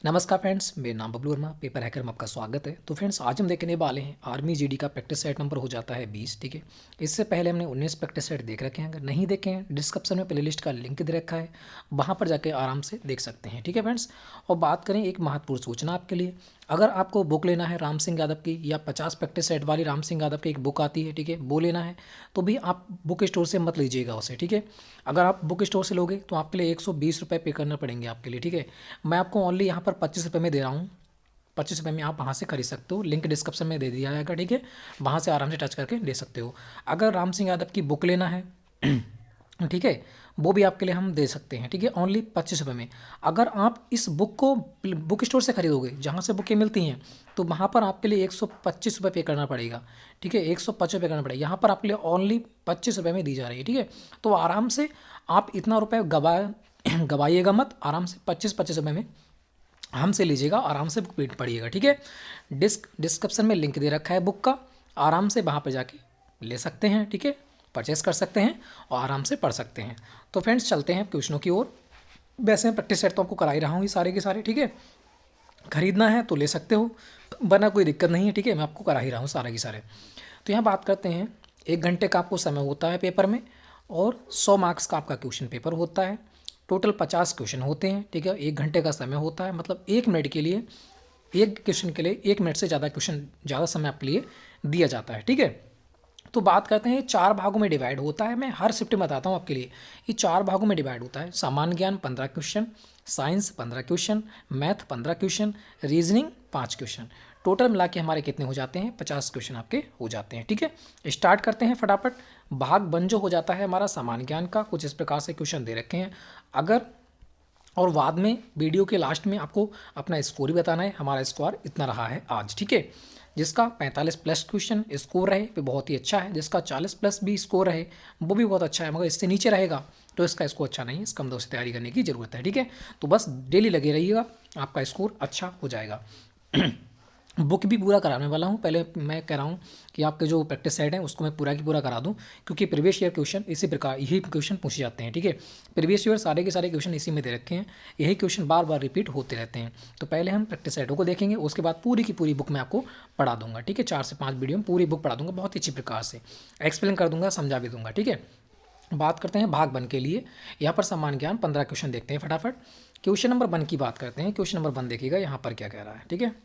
नमस्कार फ्रेंड्स, मेरा नाम बबलू वर्मा, पेपर हैकर में आपका स्वागत है। तो फ्रेंड्स, आज हम देखने वाले हैं आर्मी जीडी का प्रैक्टिस सेट नंबर हो जाता है 20। ठीक है, इससे पहले हमने 19 प्रैक्टिस सेट देख रखे हैं। अगर नहीं देखे हैं, डिस्क्रिप्शन में प्लेलिस्ट का लिंक दे रखा है, वहाँ पर जाके आराम से देख सकते हैं। ठीक है फ्रेंड्स, और बात करें एक महत्वपूर्ण सूचना आपके लिए। अगर आपको बुक लेना है राम सिंह यादव की, या 50 प्रैक्टिस सेट वाली राम सिंह यादव की एक बुक आती है, ठीक है, वो लेना है तो भी आप बुक स्टोर से मत लीजिएगा उसे। ठीक है, अगर आप बुक स्टोर से लोगे तो आपके लिए 120 रुपये पे करना पड़ेंगे आपके लिए। ठीक है, मैं आपको ओनली यहाँ पर 25 रुपये में दे रहा हूँ। 25 रुपये में आप वहाँ से खरीद सकते हो, लिंक डिस्क्रिप्शन में दे दिया जाएगा। ठीक है, वहाँ से आराम से टच करके ले सकते हो। अगर राम सिंह यादव की बुक लेना है ठीक है, वो भी आपके लिए हम दे सकते हैं। ठीक है, ओनली 25 रुपये में। अगर आप इस बुक को बुक स्टोर से खरीदोगे, जहाँ से बुकें मिलती हैं, तो वहाँ पर आपके लिए 125 रुपये पे करना पड़ेगा। ठीक है, 125 रुपये करना पड़ेगा। यहाँ पर आपके लिए ओनली 25 रुपये में दी जा रही है। ठीक है, तो आराम से आप इतना रुपये गवाइएगा मत, आराम से 25-25 रुपये में हमसे लीजिएगा, आराम से बुक पढ़िएगा। ठीक है, डिस्क्रिप्शन में लिंक दे रखा है बुक का, आराम से वहाँ पर जाके ले सकते हैं। ठीक है, परचेस कर सकते हैं और आराम से पढ़ सकते हैं। तो फ्रेंड्स, चलते हैं क्वेश्चनों की ओर। वैसे मैं प्रैक्टिस सेट तो आपको करा ही रहा हूँ ये सारे के सारे। ठीक है, खरीदना है तो ले सकते हो, वरना कोई दिक्कत नहीं है। ठीक है, मैं आपको करा ही रहा हूँ सारे के सारे। तो यहाँ बात करते हैं, 1 घंटे का आपको समय होता है पेपर में, और 100 मार्क्स का आपका क्वेश्चन पेपर होता है। टोटल 50 क्वेश्चन होते हैं। ठीक है, 1 घंटे का समय होता है, मतलब 1 मिनट के लिए, एक क्वेश्चन के लिए 1 मिनट से ज़्यादा समय आपके लिए दिया जाता है। ठीक है, तो बात करते हैं, ये 4 भागों में डिवाइड होता है। मैं हर शिफ्ट में बताता हूँ आपके लिए। ये 4 भागों में डिवाइड होता है। सामान्य ज्ञान 15 question, science 15 question, math 15 question, reasoning 5 question. Total मिला के हमारे कितने हो जाते हैं? 50 क्वेश्चन आपके हो जाते हैं। ठीक है, स्टार्ट करते हैं फटाफट। भाग 1 जो हो जाता है हमारा सामान्य ज्ञान का, कुछ इस प्रकार से क्वेश्चन दे रखे हैं। अगर और बाद में वीडियो के लास्ट में आपको अपना स्कोर भी बताना है। हमारा स्कोर इतना रहा है आज। ठीक है, जिसका 45 प्लस क्वेश्चन स्कोर रहे वो बहुत ही अच्छा है, जिसका 40 प्लस भी स्कोर रहे वो भी बहुत अच्छा है, मगर इससे नीचे रहेगा तो इसका स्कोर अच्छा नहीं है, इसका मतलब से तैयारी करने की ज़रूरत है। ठीक है, तो बस डेली लगे रहिएगा, आपका स्कोर अच्छा हो जाएगा। बुक भी पूरा कराने वाला हूँ। पहले मैं कह रहा हूँ कि आपके जो प्रैक्टिस सेट है उसको मैं पूरा की पूरा करा दूँ, क्योंकि प्रीवियस ईयर क्वेश्चन इसी प्रकार यही क्वेश्चन पूछे जाते हैं। ठीक है, प्रीवियस ईयर सारे के सारे क्वेश्चन इसी में दे रखे हैं, यही क्वेश्चन बार बार रिपीट होते रहते हैं। तो पहले हम प्रैक्टिस सेटों को देखेंगे, उसके बाद पूरी की पूरी बुक मैं आपको पढ़ा दूंगा। ठीक है, 4 से 5 वीडियो में पूरी बुक पढ़ा दूंगा, बहुत ही अच्छी प्रकार से एक्सप्लेन कर दूंगा, समझा भी दूंगा। ठीक है, बात करते हैं भाग 1 के लिए। यहाँ पर सामान्य ज्ञान 15 क्वेश्चन देखते हैं फटाफट। क्वेश्चन नंबर 1 की बात करते हैं। क्वेश्चन नंबर 1 देखिएगा यहाँ पर क्या कह रहा है। ठीक है,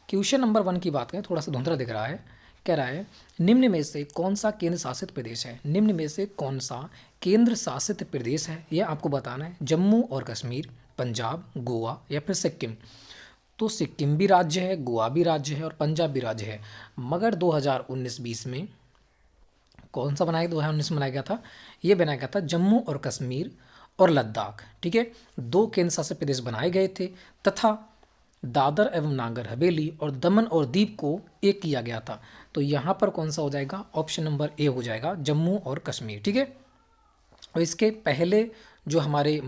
क्वेश्चन नंबर 1 की बात करें, थोड़ा सा धुंधला दिख रहा है। कह रहा है, निम्न में से कौन सा केंद्र शासित प्रदेश है? निम्न में से कौन सा केंद्र शासित प्रदेश है, यह आपको बताना है। जम्मू और कश्मीर, पंजाब, गोवा या फिर सिक्किम। तो सिक्किम भी राज्य है, गोवा भी राज्य है और पंजाब भी राज्य है, मगर 2019-20 में कौन सा बनाया, 2019 में बनाया गया था, ये बनाया गया था जम्मू और कश्मीर और लद्दाख। ठीक है, 2 केंद्र शासित प्रदेश बनाए गए थे, तथा दादर एवं नागर हवेली और दमन और दीव को एक किया गया था। तो यहाँ पर कौन सा हो जाएगा? ऑप्शन नंबर ए हो जाएगा, जम्मू और कश्मीर। ठीक है, और इसके पहले जो हमारे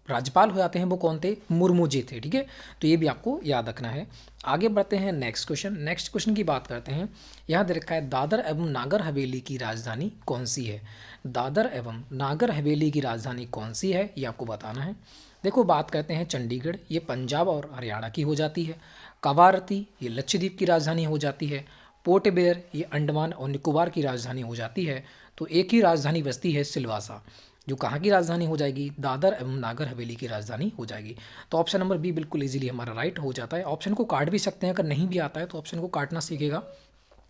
राज्यपाल हो जाते हैं वो कौन थे? मुर्मू जी थे। ठीक है, तो ये भी आपको याद रखना है। आगे बढ़ते हैं नेक्स्ट क्वेश्चन। नेक्स्ट क्वेश्चन की बात करते हैं। यहाँ दे रखा है, दादर एवं नागर हवेली की राजधानी कौन सी है? दादर एवं नागर हवेली की राजधानी कौन सी है, ये आपको बताना है। देखो, बात करते हैं चंडीगढ़, ये पंजाब और हरियाणा की हो जाती है। कवारती, ये लक्षद्वीप की राजधानी हो जाती है। पोर्ट ब्लेयर, ये अंडमान और निकोबार की राजधानी हो जाती है। तो एक ही राजधानी बचती है, सिलवासा, जो कहाँ की राजधानी हो जाएगी? दादर एवं नागर हवेली की राजधानी हो जाएगी। तो ऑप्शन नंबर बी बिल्कुल इजीली हमारा राइट हो जाता है। ऑप्शन को काट भी सकते हैं, अगर नहीं भी आता है तो ऑप्शन को काटना सीखेगा,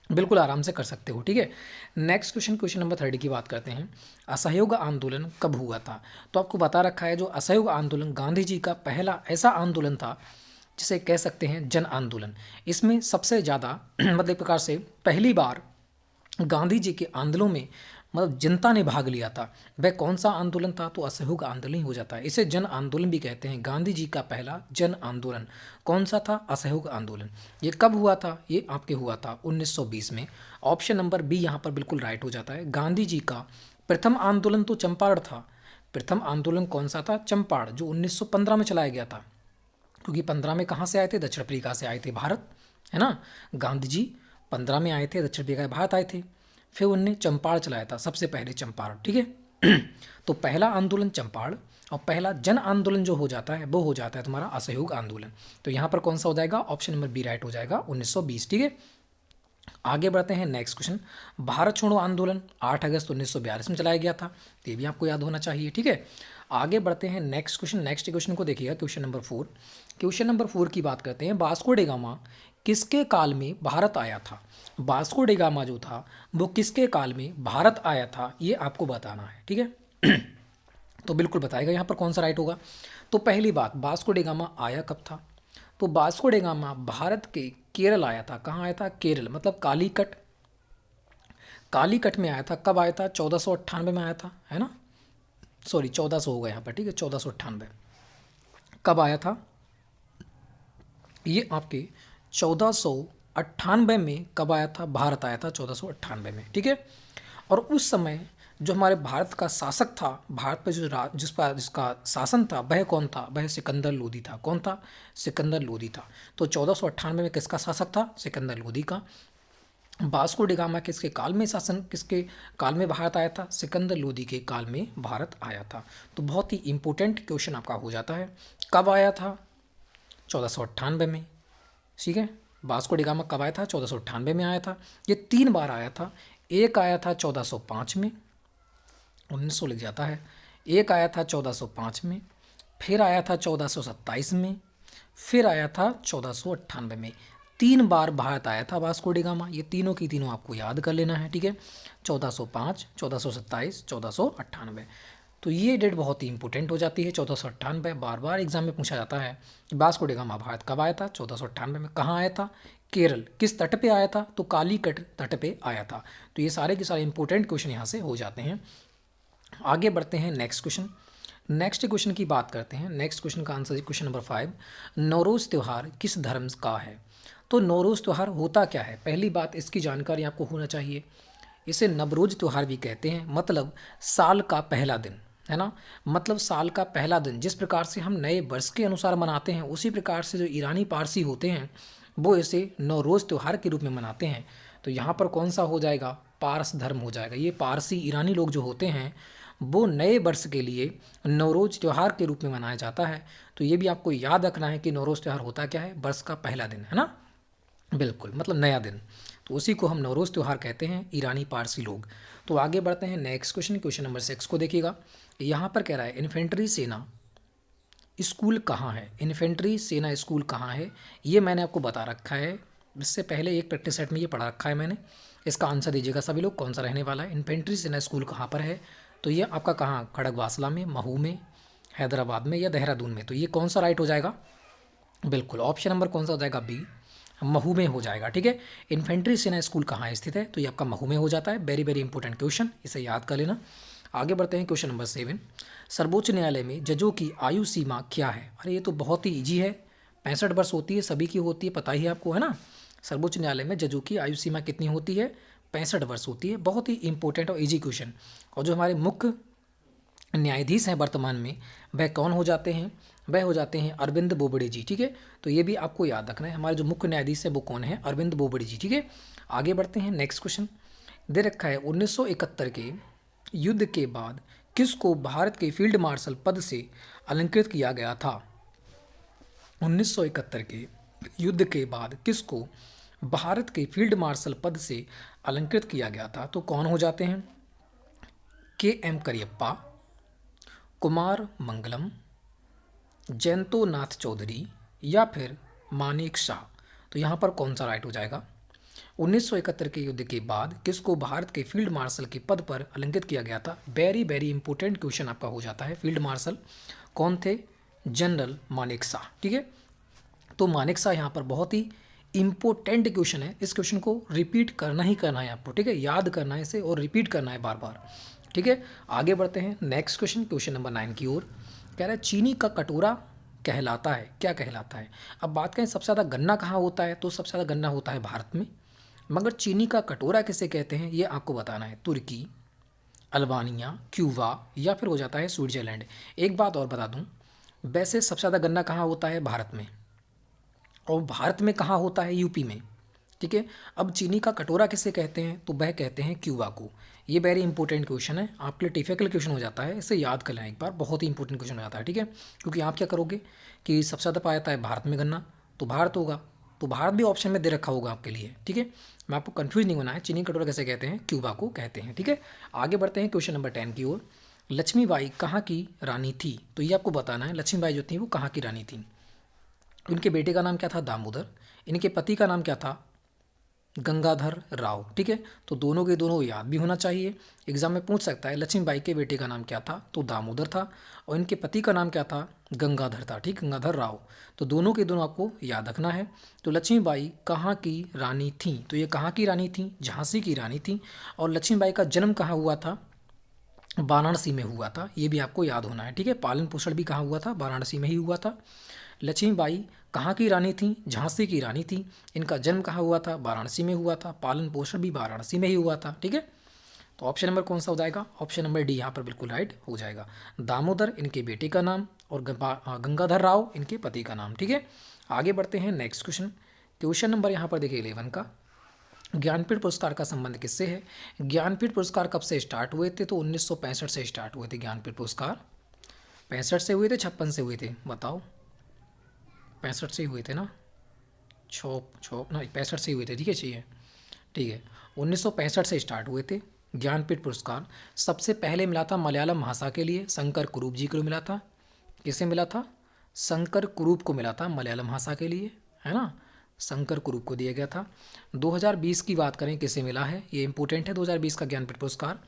बिल्कुल आराम से कर सकते हो। ठीक है, नेक्स्ट क्वेश्चन, क्वेश्चन नंबर 30 की बात करते हैं। असहयोग आंदोलन कब हुआ था? तो आपको बता रखा है, जो असहयोग आंदोलन गांधी जी का पहला ऐसा आंदोलन था जिसे कह सकते हैं जन आंदोलन। इसमें सबसे ज़्यादा मतलब एक प्रकार से पहली बार गांधी जी के आंदोलन में मतलब जनता ने भाग लिया था। वह कौन सा आंदोलन था? तो असहयोग आंदोलन ही हो जाता है। इसे जन आंदोलन भी कहते हैं। गांधी जी का पहला जन आंदोलन कौन सा था? असहयोग आंदोलन। ये कब हुआ था? ये आपके हुआ था 1920 में। ऑप्शन नंबर बी यहाँ पर बिल्कुल राइट हो जाता है। गांधी जी का प्रथम आंदोलन तो चंपारण था। प्रथम आंदोलन कौन सा था? चंपारण, जो 1915 में चलाया गया था। क्योंकि 15 में कहाँ से आए थे? दक्षिण अफ्रीका से आए थे, भारत, है ना। गांधी जी 15 में आए थे, दक्षिण अफ्रीका भारत आए थे। फिर उनने चंपारण चलाया था सबसे पहले, चंपारण। ठीक है, तो पहला आंदोलन चंपारण और पहला जन आंदोलन जो हो जाता है वो हो जाता है तुम्हारा असहयोग आंदोलन। तो यहाँ पर कौन सा हो जाएगा, ऑप्शन नंबर बी राइट हो जाएगा 1920। ठीक है, आगे बढ़ते हैं नेक्स्ट क्वेश्चन। भारत छोड़ो आंदोलन 8 अगस्त 1942 में चलाया गया था, तो ये भी आपको याद होना चाहिए। ठीक है, आगे बढ़ते हैं नेक्स्ट क्वेश्चन। नेक्स्ट क्वेश्चन को देखिएगा, क्वेश्चन नंबर 4। क्वेश्चन नंबर 4 की बात करते हैं, वास्को डे गामा किसके काल में भारत आया था। वास्को डे गामा जो था वो किसके काल में भारत आया था, ये आपको बताना है। ठीक है तो बिल्कुल बताएगा यहाँ पर कौन सा राइट होगा। तो पहली बात, वास्को डे गामा आया कब था। तो वास्को डे गामा भारत के केरल आया था। कहाँ आया था, केरल, मतलब कालीकट। कालीकट में आया था। कब आया था, 1498 में आया था, है ना, सॉरी 1400 होगा यहाँ पर। ठीक है, 1498 कब आया था, ये आपके 1498 में कब आया था, भारत आया था 1498 में। ठीक है, और उस समय जो हमारे भारत का शासक था, भारत पर जो जिसका शासन था वह कौन था, वह सिकंदर लोदी था। कौन था, सिकंदर लोदी था। तो 1498 में किसका शासक था, सिकंदर लोदी का। वास्को डे गामा किसके काल में शासन, किसके काल में भारत आया था, सिकंदर लोदी के काल में भारत आया था। तो बहुत ही इंपॉर्टेंट क्वेश्चन आपका हो जाता है। कब आया था, 1498 में। ठीक है, वास्को डे गामा कब आया था, 1498 में आया था। ये 3 बार आया था। एक आया था 1405 में, 1900 लिख जाता है। एक आया था 1405 में, फिर आया था 1427 में, फिर आया था 1498 में। 3 बार भारत आया था वास्को डे गामा। ये तीनों की तीनों आपको याद कर लेना है। ठीक है, 1405, 1427, 1498। तो ये डेट बहुत ही इंपॉर्टेंट हो जाती है। 1498 बार बार एग्जाम में पूछा जाता है। वास्को डे गामा भारत कब आया था, 1498 में। कहाँ आया था, केरल। किस तट पे आया था, तो कालीकट तट पे आया था। तो ये सारे के सारे इंपॉर्टेंट क्वेश्चन यहाँ से हो जाते हैं। आगे बढ़ते हैं नेक्स्ट क्वेश्चन। नेक्स्ट क्वेश्चन की बात करते हैं। नेक्स्ट क्वेश्चन का आंसर है क्वेश्चन नंबर 5। नौरोज़ त्यौहार किस धर्म का है। तो नौरोज़ त्यौहार होता क्या है, पहली बात इसकी जानकारी आपको होना चाहिए। इसे नवरोज़ त्यौहार भी कहते हैं, मतलब साल का पहला दिन, है ना, मतलब साल का पहला दिन। जिस प्रकार से हम नए वर्ष के अनुसार मनाते हैं, उसी प्रकार से जो ईरानी पारसी होते हैं वो इसे नौरोज़ त्यौहार के रूप में मनाते हैं। तो यहाँ पर कौन सा हो जाएगा, पारस धर्म हो जाएगा। ये पारसी ईरानी लोग जो होते हैं वो नए वर्ष के लिए नौरोज़ त्यौहार के रूप में मनाया जाता है। तो ये भी आपको याद रखना है कि नौरोज़ त्यौहार होता क्या है, वर्ष का पहला दिन, है ना, बिल्कुल, मतलब नया दिन। तो उसी को हम नौरोज़ त्यौहार कहते हैं, ईरानी पारसी लोग। तो आगे बढ़ते हैं नेक्स्ट क्वेश्चन। क्वेश्चन नंबर 6 को देखिएगा। यहाँ पर कह रहा है इन्फेंट्री सेना स्कूल कहाँ है। इन्फेंट्री सेना स्कूल कहाँ है, ये मैंने आपको बता रखा है। इससे पहले एक प्रैक्टिस सेट में ये पढ़ा रखा है मैंने। इसका आंसर दीजिएगा सभी लोग, कौन सा रहने वाला है। इन्फेंट्री सेना स्कूल कहाँ पर है, तो ये आपका कहाँ, खड़गवासला में, महू में, हैदराबाद में या देहरादून में। तो ये कौन सा राइट हो जाएगा, बिल्कुल ऑप्शन नंबर कौन सा हो जाएगा, बी, महू में हो जाएगा। ठीक है, इन्फेंट्री सेना स्कूल कहाँ स्थित है, तो ये आपका महू में हो जाता है। वेरी वेरी इंपॉर्टेंट क्वेश्चन, इसे याद कर लेना। आगे बढ़ते हैं क्वेश्चन नंबर 7। सर्वोच्च न्यायालय में जजों की आयु सीमा क्या है। अरे ये तो बहुत ही ईजी है, 65 वर्ष होती है, सभी की होती है, पता ही है आपको, है ना। सर्वोच्च न्यायालय में जजों की आयु सीमा कितनी होती है, 65 वर्ष होती है। बहुत ही इंपॉर्टेंट और ईजी क्वेश्चन। और जो हमारे मुख्य न्यायाधीश हैं वर्तमान में, वह कौन हो जाते हैं, वह हो जाते हैं अरविंद बोबड़े जी। ठीक है, तो ये भी आपको याद रखना है, हमारे जो मुख्य न्यायाधीश है वो कौन है, अरविंद बोबड़े जी। ठीक है, आगे बढ़ते हैं नेक्स्ट क्वेश्चन। दे रखा है 1971 के युद्ध के बाद किसको भारत के फील्ड मार्शल पद से अलंकृत किया गया था। 1971 के युद्ध के बाद किसको भारत के फील्ड मार्शल पद से अलंकृत किया गया था, तो कौन हो जाते हैं, के.एम. करियप्पा, कुमार मंगलम, जयंतो नाथ चौधरी या फिर मानेक शाह। तो यहाँ पर कौन सा राइट हो जाएगा। 1971 के युद्ध के बाद किसको भारत के फील्ड मार्शल के पद पर अलंकृत किया गया था। वेरी वेरी इंपॉर्टेंट क्वेश्चन आपका हो जाता है। फील्ड मार्शल कौन थे, जनरल मानेक शाह। ठीक है, तो मानेक शाह यहाँ पर बहुत ही इंपॉर्टेंट क्वेश्चन है। इस क्वेश्चन को रिपीट करना ही करना है आपको, ठीक है, याद करना है इसे और रिपीट करना है बार बार। ठीक है, आगे बढ़ते हैं नेक्स्ट क्वेश्चन, क्वेश्चन नंबर 9 की ओर। कह रहा है चीनी का कटोरा कहलाता है, क्या कहलाता है। अब बात करें सबसे ज़्यादा गन्ना कहाँ होता है, तो सबसे ज़्यादा गन्ना होता है भारत में, मगर चीनी का कटोरा किसे कहते हैं ये आपको बताना है। तुर्की, अल्बानिया, क्यूबा या फिर हो जाता है स्विट्जरलैंड। एक बात और बता दूं, वैसे सबसे ज़्यादा गन्ना कहाँ होता है, भारत में, और भारत में कहाँ होता है, यूपी में। ठीक है। अब चीनी का कटोरा किसे कहते हैं, तो वह कहते हैं क्यूबा को। ये वेरी इंपॉर्टेंट क्वेश्चन है, आपके लिए टिपिकल क्वेश्चन हो जाता है, इसे याद कर लें एक बार, बहुत ही इंपॉर्टेंट क्वेश्चन हो जाता है। ठीक है, क्योंकि आप क्या करोगे कि सबसे ज़्यादा पाया जाता है भारत में गन्ना, तो भारत होगा, तो भारत भी ऑप्शन में दे रखा होगा आपके लिए। ठीक है, मैं आपको कंफ्यूज नहीं होना है, चीनी कटोरा कैसे कहते हैं, क्यूबा को कहते हैं। ठीक है, आगे बढ़ते हैं क्वेश्चन नंबर 10 की ओर। लक्ष्मीबाई कहाँ की रानी थी, तो ये आपको बताना है लक्ष्मीबाई जो थी वो कहाँ की रानी थी। उनके बेटे का नाम क्या था, दामोदर। इनके पति का नाम क्या था, गंगाधर राव। ठीक है, तो दोनों के दोनों याद भी होना चाहिए, एग्जाम में पूछ सकता है लक्ष्मीबाई के बेटे का नाम क्या था, तो दामोदर था, और इनके पति का नाम क्या था, गंगाधर था। ठीक, गंगाधर राव, तो दोनों के दोनों आपको याद रखना है। तो लक्ष्मीबाई कहाँ की रानी थी, तो ये कहाँ की रानी थी, झांसी की रानी थी। और लक्ष्मीबाई का जन्म कहाँ हुआ था, वाराणसी में हुआ था, ये भी आपको याद होना है। ठीक है, पालन पोषण भी कहाँ हुआ था, वाराणसी में ही हुआ था। लक्ष्मीबाई कहाँ की रानी थी, झांसी की रानी थी। इनका जन्म कहाँ हुआ था, वाराणसी में हुआ था, पालन पोषण भी वाराणसी में ही हुआ था। ठीक है, तो ऑप्शन नंबर कौन सा हो जाएगा, ऑप्शन नंबर डी यहाँ पर बिल्कुल राइट हो जाएगा। दामोदर इनके बेटे का नाम और गंगाधर राव इनके पति का नाम। ठीक है, आगे बढ़ते हैं नेक्स्ट क्वेश्चन। क्वेश्चन नंबर यहाँ पर देखिए 11 का, ज्ञानपीठ पुरस्कार का संबंध किससे है। ज्ञानपीठ पुरस्कार कब से स्टार्ट हुए थे, तो 1965 से स्टार्ट हुए थे ज्ञानपीठ पुरस्कार। 65 से हुए थे, 56 से हुए थे, बताओ। 65 से ही हुए थे ना, नहीं 65 से ही हुए थे। ठीक है, चाहिए, ठीक है, 1965 से स्टार्ट हुए थे ज्ञानपीठ पुरस्कार। सबसे पहले मिला था मलयालम भाषा के लिए शंकर कुरूप जी को मिला था। किसे मिला था, शंकर कुरूप को मिला था मलयालम भाषा के लिए, है ना, शंकर कुरूप को दिया गया था। 2020 की बात करें किसे मिला है, ये इंपॉर्टेंट है, 2020 का ज्ञानपीठ पुरस्कार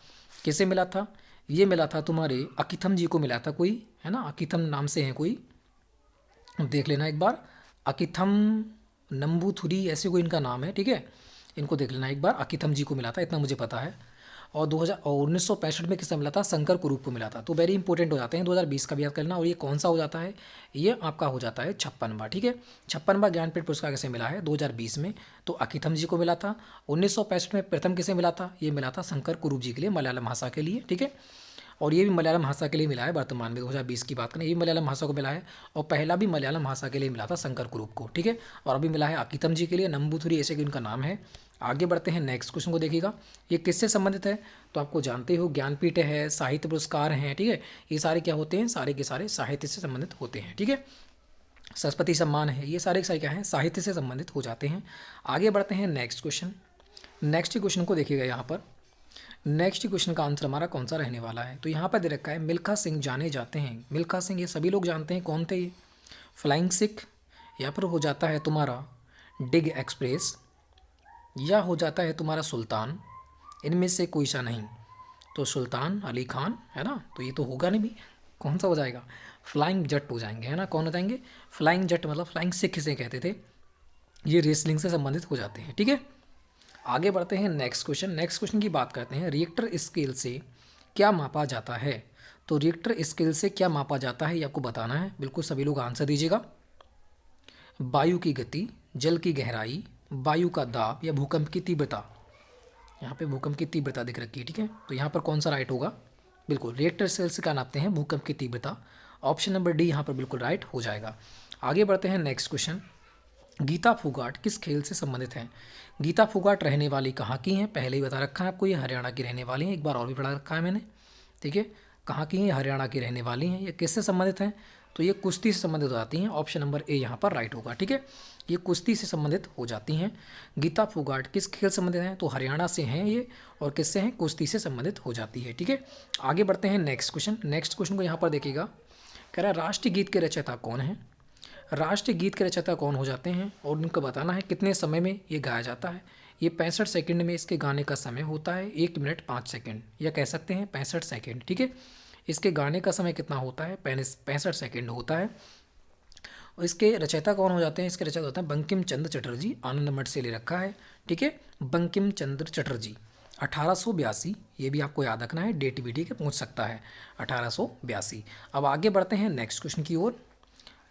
किसे मिला था, ये मिला था तुम्हारे अकिथम जी को मिला था कोई, है ना, अकिथम नाम से है कोई, देख लेना एक बार, अकिथम नंबूथुरी ऐसे कोई इनका नाम है। ठीक है, इनको देख लेना एक बार, अकिथम जी को मिला था, इतना मुझे पता है। और 1965 में किससे मिला था, शंकर कुरूप को मिला था। तो वेरी इंपॉर्टेंट हो जाते हैं, 2020 का भी याद करना। और ये कौन सा हो जाता है, ये आपका हो जाता है 56वां। ठीक है, 56वां ज्ञानपीठ पुरस्कार किसे मिला है 2020 में, तो अकिथम जी को मिला था। 1965 में प्रथम किसे मिला था, ये मिला था शंकर कुरूप जी के लिए मलयालम भाषा के लिए। ठीक है, और ये भी मलयालम भाषा के लिए मिला है वर्तमान में, 2020 की बात करें, ये भी मलयालम भाषा को मिला है। और पहला भी मलयालम भाषा के लिए मिला था शंकर कुरूप को। ठीक है, और अभी मिला है अकितम जी के लिए, नंबूथुरी ऐसे कि उनका नाम है। आगे बढ़ते हैं नेक्स्ट क्वेश्चन को देखिएगा, ये किससे संबंधित है, तो आपको जानते हो ज्ञानपीठ है, साहित्य पुरस्कार हैं। ठीक है, ये सारे क्या होते हैं, सारे के सारे साहित्य से संबंधित होते हैं। ठीक है, सरस्वती सम्मान है, ये सारे के सारे क्या हैं, साहित्य से संबंधित हो जाते हैं। आगे बढ़ते हैं नेक्स्ट क्वेश्चन। नेक्स्ट क्वेश्चन को देखिएगा यहाँ पर, नेक्स्ट क्वेश्चन का आंसर हमारा कौन सा रहने वाला है, तो यहाँ पर दे रखा है मिल्खा सिंह जाने जाते हैं। मिल्खा सिंह ये सभी लोग जानते हैं, कौन थे ये, फ्लाइंग सिख, या फिर हो जाता है तुम्हारा डिग एक्सप्रेस, या हो जाता है तुम्हारा सुल्तान, इनमें से कोई सा नहीं। तो सुल्तान अली खान है ना, तो ये तो होगा नहीं भी, कौन सा हो जाएगा, फ्लाइंग जट हो जाएंगे, है ना, कौन हो जाएंगे, फ्लाइंग जट, मतलब फ्लाइंग सिख से कहते थे, ये रेसलिंग से संबंधित हो जाते हैं। ठीक है, आगे बढ़ते हैं नेक्स्ट क्वेश्चन। नेक्स्ट क्वेश्चन की बात करते हैं, रिएक्टर स्केल से क्या मापा जाता है, तो रिएक्टर स्केल से क्या मापा जाता है ये आपको बताना है, बिल्कुल सभी लोग आंसर दीजिएगा। वायु की गति, जल की गहराई, वायु का दाब, या भूकंप की तीव्रता। यहाँ पे भूकंप की तीव्रता दिख रखी है। ठीक है, तो यहाँ पर कौन सा राइट होगा, बिल्कुल रिएक्टर स्केल से क्या नापते हैं, भूकंप की तीव्रता। ऑप्शन नंबर डी यहाँ पर बिल्कुल राइट हो जाएगा। आगे बढ़ते हैं नेक्स्ट क्वेश्चन, गीता फोगाट किस खेल से संबंधित हैं। गीता फोगाट रहने वाली कहाँ की हैं, पहले ही बता रखा है आपको, ये हरियाणा की रहने वाली हैं, एक बार और भी पढ़ा रखा है मैंने। ठीक है, कहाँ की हैं, हरियाणा की रहने वाली हैं। ये किससे संबंधित हैं, तो ये कुश्ती से संबंधित हो जाती हैं, ऑप्शन नंबर ए यहाँ पर राइट होगा। ठीक है, ये कुश्ती से संबंधित हो जाती हैं। गीता फोगाट किस खेल से संबंधित हैं, तो हरियाणा से हैं ये, और किससे हैं, कुश्ती से संबंधित हो जाती है। ठीक है, आगे बढ़ते हैं नेक्स्ट क्वेश्चन। नेक्स्ट क्वेश्चन को यहाँ पर देखिएगा, कह रहा है राष्ट्रीय गीत के रचयिता कौन है। राष्ट्रीय गीत के रचयिता कौन हो जाते हैं, और उनको बताना है कितने समय में ये गाया जाता है। ये 65 सेकंड में इसके गाने का समय होता है, 1 मिनट 5 सेकंड, या कह सकते हैं 65 सेकंड। ठीक है, इसके गाने का समय कितना होता है, 65 सेकंड होता है। और इसके रचयिता कौन हो जाते हैं, इसके रचयिता होते हैं बंकिम चंद्र चटर्जी, आनंद मठ से ले रखा है। ठीक है, बंकिम चंद्र चटर्जी 1882, ये भी आपको याद रखना है, डेट भी ठीक है पूछ सकता है, 1882। अब आगे बढ़ते हैं नेक्स्ट क्वेश्चन की ओर,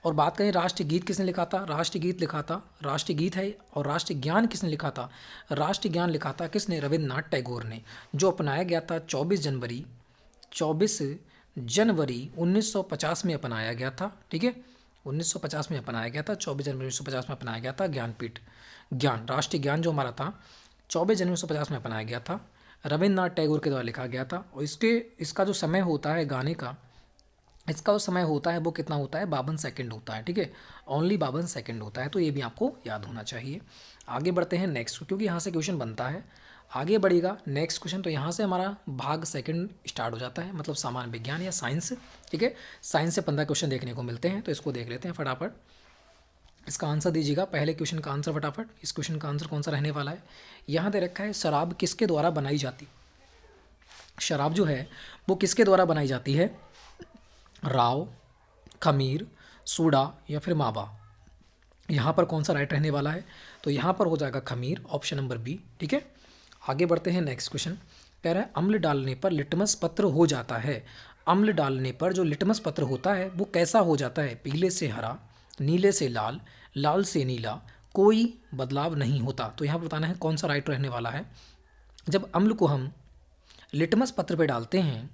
और बात करें राष्ट्रीय गीत किसने लिखा था, राष्ट्रीय गीत लिखा था, राष्ट्रीय गीत है, और राष्ट्रीय ज्ञान किसने लिखा था, राष्ट्रीय ज्ञान लिखा था किसने, रविन्द्रनाथ टैगोर ने, जो अपनाया गया था 24 जनवरी 1950 में अपनाया गया था। ठीक है, 1950 में अपनाया गया था, 24 जनवरी 1950 में अपनाया गया था। ज्ञानपीठ, ज्ञान, राष्ट्रीय ज्ञान जो हमारा था 24 जनवरी 1950 में अपनाया गया था, रविन्द्रनाथ टैगोर के द्वारा लिखा गया था। और इसका जो समय होता है गाने का, इसका जो समय होता है वो कितना होता है, 52 सेकंड होता है, ठीक है, ओनली 52 सेकंड होता है। तो ये भी आपको याद होना चाहिए। आगे बढ़ते हैं नेक्स्ट, क्योंकि यहाँ से क्वेश्चन बनता है। आगे बढ़ेगा नेक्स्ट क्वेश्चन, तो यहाँ से हमारा भाग सेकंड स्टार्ट हो जाता है, मतलब सामान्य विज्ञान या साइंस, ठीक है। साइंस से 15 क्वेश्चन देखने को मिलते हैं, तो इसको देख लेते हैं फटाफट। इसका आंसर दीजिएगा, पहले क्वेश्चन का आंसर फटाफट। इस क्वेश्चन का आंसर कौन सा रहने वाला है। यहाँ दे रखा है शराब किसके द्वारा बनाई जाती, शराब जो है वो किसके द्वारा बनाई जाती है, राव, खमीर, सूडा या फिर मावा। यहाँ पर कौन सा राइट रहने वाला है, तो यहाँ पर हो जाएगा खमीर, ऑप्शन नंबर बी, ठीक है। आगे बढ़ते हैं नेक्स्ट क्वेश्चन। कह रहा है अम्ल डालने पर लिटमस पत्र हो जाता है। अम्ल डालने पर जो लिटमस पत्र होता है वो कैसा हो जाता है, पीले से हरा, नीले से लाल, लाल से नीला, कोई बदलाव नहीं होता। तो यहाँ पर बताना है कौन सा राइट रहने वाला है। जब अम्ल को हम लिटमस पत्र पे डालते हैं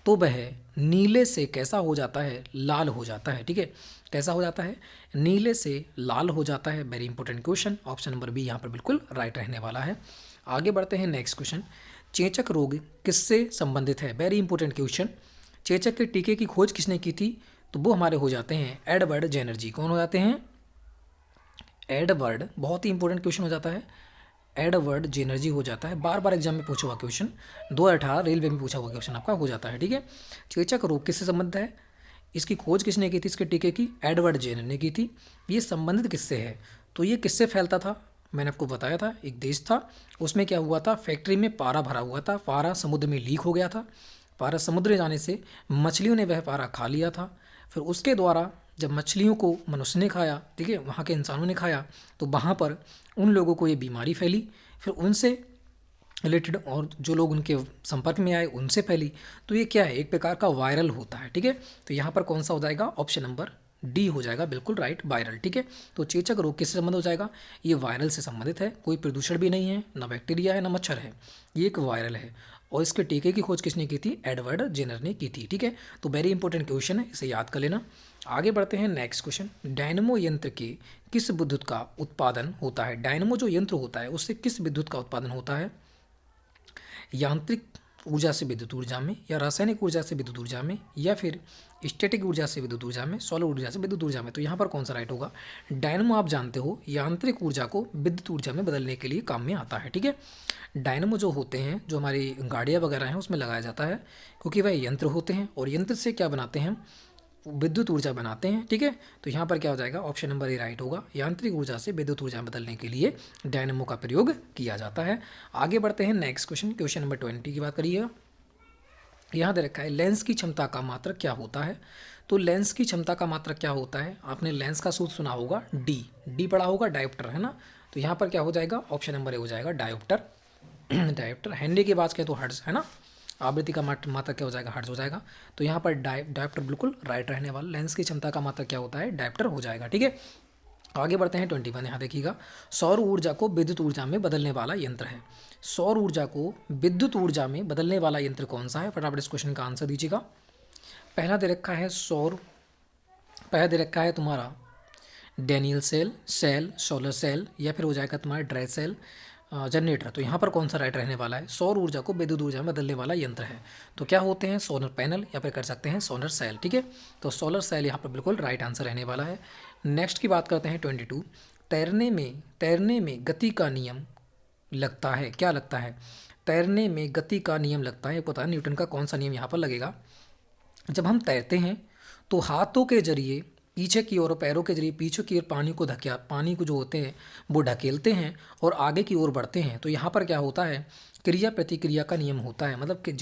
तो वह नीले से कैसा हो जाता है, लाल हो जाता है, ठीक है। कैसा हो जाता है, नीले से लाल हो जाता है। Very important question, option number B यहाँ पर बिल्कुल राइट रहने वाला है। आगे बढ़ते हैं नेक्स्ट क्वेश्चन। चेचक रोग किससे संबंधित है, वेरी इंपॉर्टेंट क्वेश्चन। चेचक के टीके की खोज किसने की थी, तो वो हमारे हो जाते हैं एडवर्ड जेनर जी। कौन हो जाते हैं, एडवर्ड, बहुत ही इंपॉर्टेंट क्वेश्चन हो जाता है, एडवर्ड जेनर जी हो जाता है। बार बार एग्जाम में पूछा हुआ क्वेश्चन, 2018 रेलवे में पूछा हुआ क्वेश्चन आपका हो जाता है, ठीक है। चेचक रोग किससे संबंधित है, इसकी खोज किसने की थी, इसके टीके की एडवर्ड जेनर ने की थी। ये संबंधित किससे है, तो ये किससे फैलता था, मैंने आपको बताया था एक देश था, उसमें क्या हुआ था, फैक्ट्री में पारा भरा हुआ था, पारा समुद्र में लीक हो गया था। पारा समुद्र में जाने से मछलियों ने वह पारा खा लिया था। फिर उसके द्वारा जब मछलियों को मनुष्य ने खाया, ठीक है, वहाँ के इंसानों ने खाया, तो वहाँ पर उन लोगों को ये बीमारी फैली। फिर उनसे रिलेटेड और जो लोग उनके संपर्क में आए उनसे फैली। तो ये क्या है, एक प्रकार का वायरल होता है, ठीक है। तो यहाँ पर कौन सा हो जाएगा, ऑप्शन नंबर डी हो जाएगा, बिल्कुल राइट, वायरल, ठीक है। तो चेचक रोग किससे संबंध हो जाएगा, ये वायरल से संबंधित है। कोई प्रदूषण भी नहीं है, ना बैक्टीरिया है ना मच्छर है, ये एक वायरल है। और इसके टीके की खोज किसने की थी, एडवर्ड जेनर ने की थी, ठीक है। तो वेरी इंपॉर्टेंट क्वेश्चन है, इसे याद कर लेना। आगे बढ़ते हैं नेक्स्ट क्वेश्चन। डायनमो यंत्र के किस विद्युत का उत्पादन होता है, डायनमो जो यंत्र होता है उससे किस विद्युत का उत्पादन होता है, यांत्रिक ऊर्जा से विद्युत ऊर्जा में, या रासायनिक ऊर्जा से विद्युत ऊर्जा में, या फिर स्टैटिक ऊर्जा से विद्युत ऊर्जा में, सौर ऊर्जा से विद्युत ऊर्जा में। तो यहाँ पर कौन सा राइट होगा, डायनमो आप जानते हो यांत्रिक ऊर्जा को विद्युत ऊर्जा में बदलने के लिए काम में आता है, ठीक है। डायनमो जो होते हैं, जो हमारी गाड़ियाँ वगैरह हैं उसमें लगाया जाता है, क्योंकि वह यंत्र होते हैं और यंत्र से क्या बनाते हैं, विद्युत ऊर्जा बनाते हैं, ठीक है। तो यहाँ पर क्या हो जाएगा, ऑप्शन नंबर ए राइट होगा, यांत्रिक ऊर्जा से विद्युत ऊर्जा में बदलने के लिए डायनमो का प्रयोग किया जाता है। आगे बढ़ते हैं नेक्स्ट क्वेश्चन, क्वेश्चन नंबर 20 की बात करिएगा। यहाँ दे रखा है लेंस की क्षमता का मात्रक क्या होता है। तो लेंस की क्षमता का मात्रक क्या होता है, आपने लेंस का सूत्र सुना होगा, डी पढ़ा होगा, डायोप्टर, है ना। तो यहाँ पर क्या हो जाएगा, ऑप्शन नंबर ए हो जाएगा, डायोप्टर। डायोप्टर हेनरी की बात करें तो हर्ट्ज, है ना। आवृत्ति का मात्रक क्या हो जाएगा, हर्ट्ज हो जाएगा। तो यहाँ पर डायोप्टर बिल्कुल राइट रहने वाला, लेंस की क्षमता का मात्रक क्या होता है, डायोप्टर हो जाएगा, ठीक है। आगे बढ़ते हैं 21, यहाँ देखिएगा। सौर ऊर्जा को विद्युत ऊर्जा में बदलने वाला यंत्र है। सौर ऊर्जा को विद्युत ऊर्जा में बदलने वाला यंत्र कौन सा है, फटाफट इस क्वेश्चन का आंसर दीजिएगा। पहला दे रखा है पहला दे रखा है तुम्हारा डैनियल सेल, सोलर सेल, या फिर हो जाएगा तुम्हारा ड्राई सेल जनरेटर। तो यहाँ पर कौन सा राइट रहने वाला है, सौर ऊर्जा को विद्युत ऊर्जा में बदलने वाला यंत्र है। तो क्या होते हैं, सोलर पैनल, या फिर कर सकते हैं सोलर सेल, ठीक है। तो सोलर सेल यहाँ पर बिल्कुल राइट आंसर रहने वाला है। नेक्स्ट की बात करते हैं 22। तैरने में गति का नियम लगता है, क्या लगता है, तैरने में गति का नियम लगता है। पता है न्यूटन का कौन सा नियम यहाँ पर लगेगा, जब हम तैरते हैं तो हाथों के जरिए पीछे की ओर और पैरों के जरिए पीछे की ओर पानी को जो होते हैं वो ढकेलते हैं और आगे की ओर बढ़ते हैं। तो यहाँ पर क्या होता है, क्रिया प्रतिक्रिया का नियम होता है, मतलब कि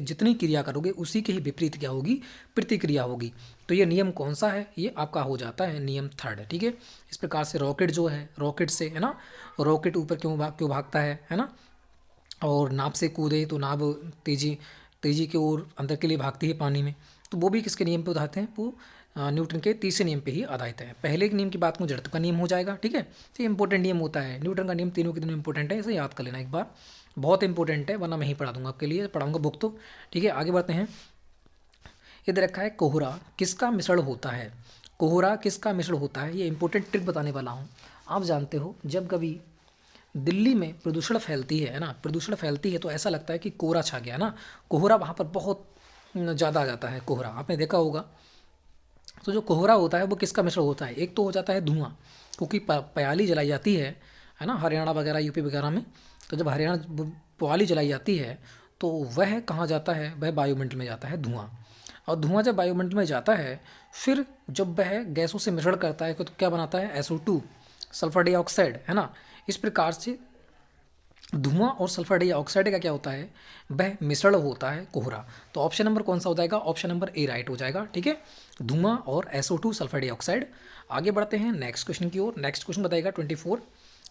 जितनी क्रिया करोगे उसी के ही विपरीत क्या होगी, प्रतिक्रिया होगी। तो ये नियम कौन सा है, ये आपका हो जाता है नियम 3, ठीक है। इस प्रकार से रॉकेट जो है, रॉकेट से, है ना, रॉकेट ऊपर क्यों भागता है ना, और नाव से कूदे तो नाव तेजी की ओर अंदर के लिए भागती है पानी में। तो वो भी किसके नियम पे उदाहरण हैं, वो न्यूटन के तीसरे नियम पे ही आधारित है। पहले के नियम की बात में जड़त्व का नियम हो जाएगा, ठीक है। तो ये इंपॉर्टेंट नियम होता है, न्यूटन का नियम तीनों के तीनों इंपॉर्टेंट है, इसे याद कर लेना एक बार, बहुत इंपॉर्टेंट है, वरना मैं ही पढ़ा दूंगा आपके लिए, पढ़ाऊंगा बुक तो, ठीक है। आगे बढ़ते हैं। इधर रखा है कोहरा किसका मिश्रण होता है। कोहरा किसका मिश्रण होता है, ये इंपॉर्टेंट ट्रिक बताने वाला हूँ। आप जानते हो जब कभी दिल्ली में प्रदूषण फैलती है ना, प्रदूषण फैलती है तो ऐसा लगता है कि कोहरा छा गया ना, कोहरा वहाँ पर बहुत ज़्यादा आ जाता है कोहरा, आपने देखा होगा। तो जो कोहरा होता है वो किसका मिश्रण होता है, एक तो हो जाता है धुआं, क्योंकि पयाली जलाई जाती है ना, हरियाणा वगैरह यूपी वगैरह में। तो जब हरियाणा पयाली जलाई जाती है तो वह कहाँ जाता है, वह वायुमंडल में जाता है धुआं। और धुआं जब वायुमंडल में जाता है फिर जब वह गैसों से मिश्रण करता है तो क्या बनाता है, SO2, सल्फर डाइऑक्साइड, है ना। इस प्रकार से धुआं और सल्फर डाइऑक्साइड का क्या होता है, वह मिश्रण होता है कोहरा। तो ऑप्शन नंबर कौन सा हो जाएगा, ऑप्शन नंबर ए राइट हो जाएगा, ठीक है, धुआं और SO2 सल्फर डाइऑक्साइड। आगे बढ़ते हैं नेक्स्ट क्वेश्चन की ओर। नेक्स्ट क्वेश्चन बताएगा 24,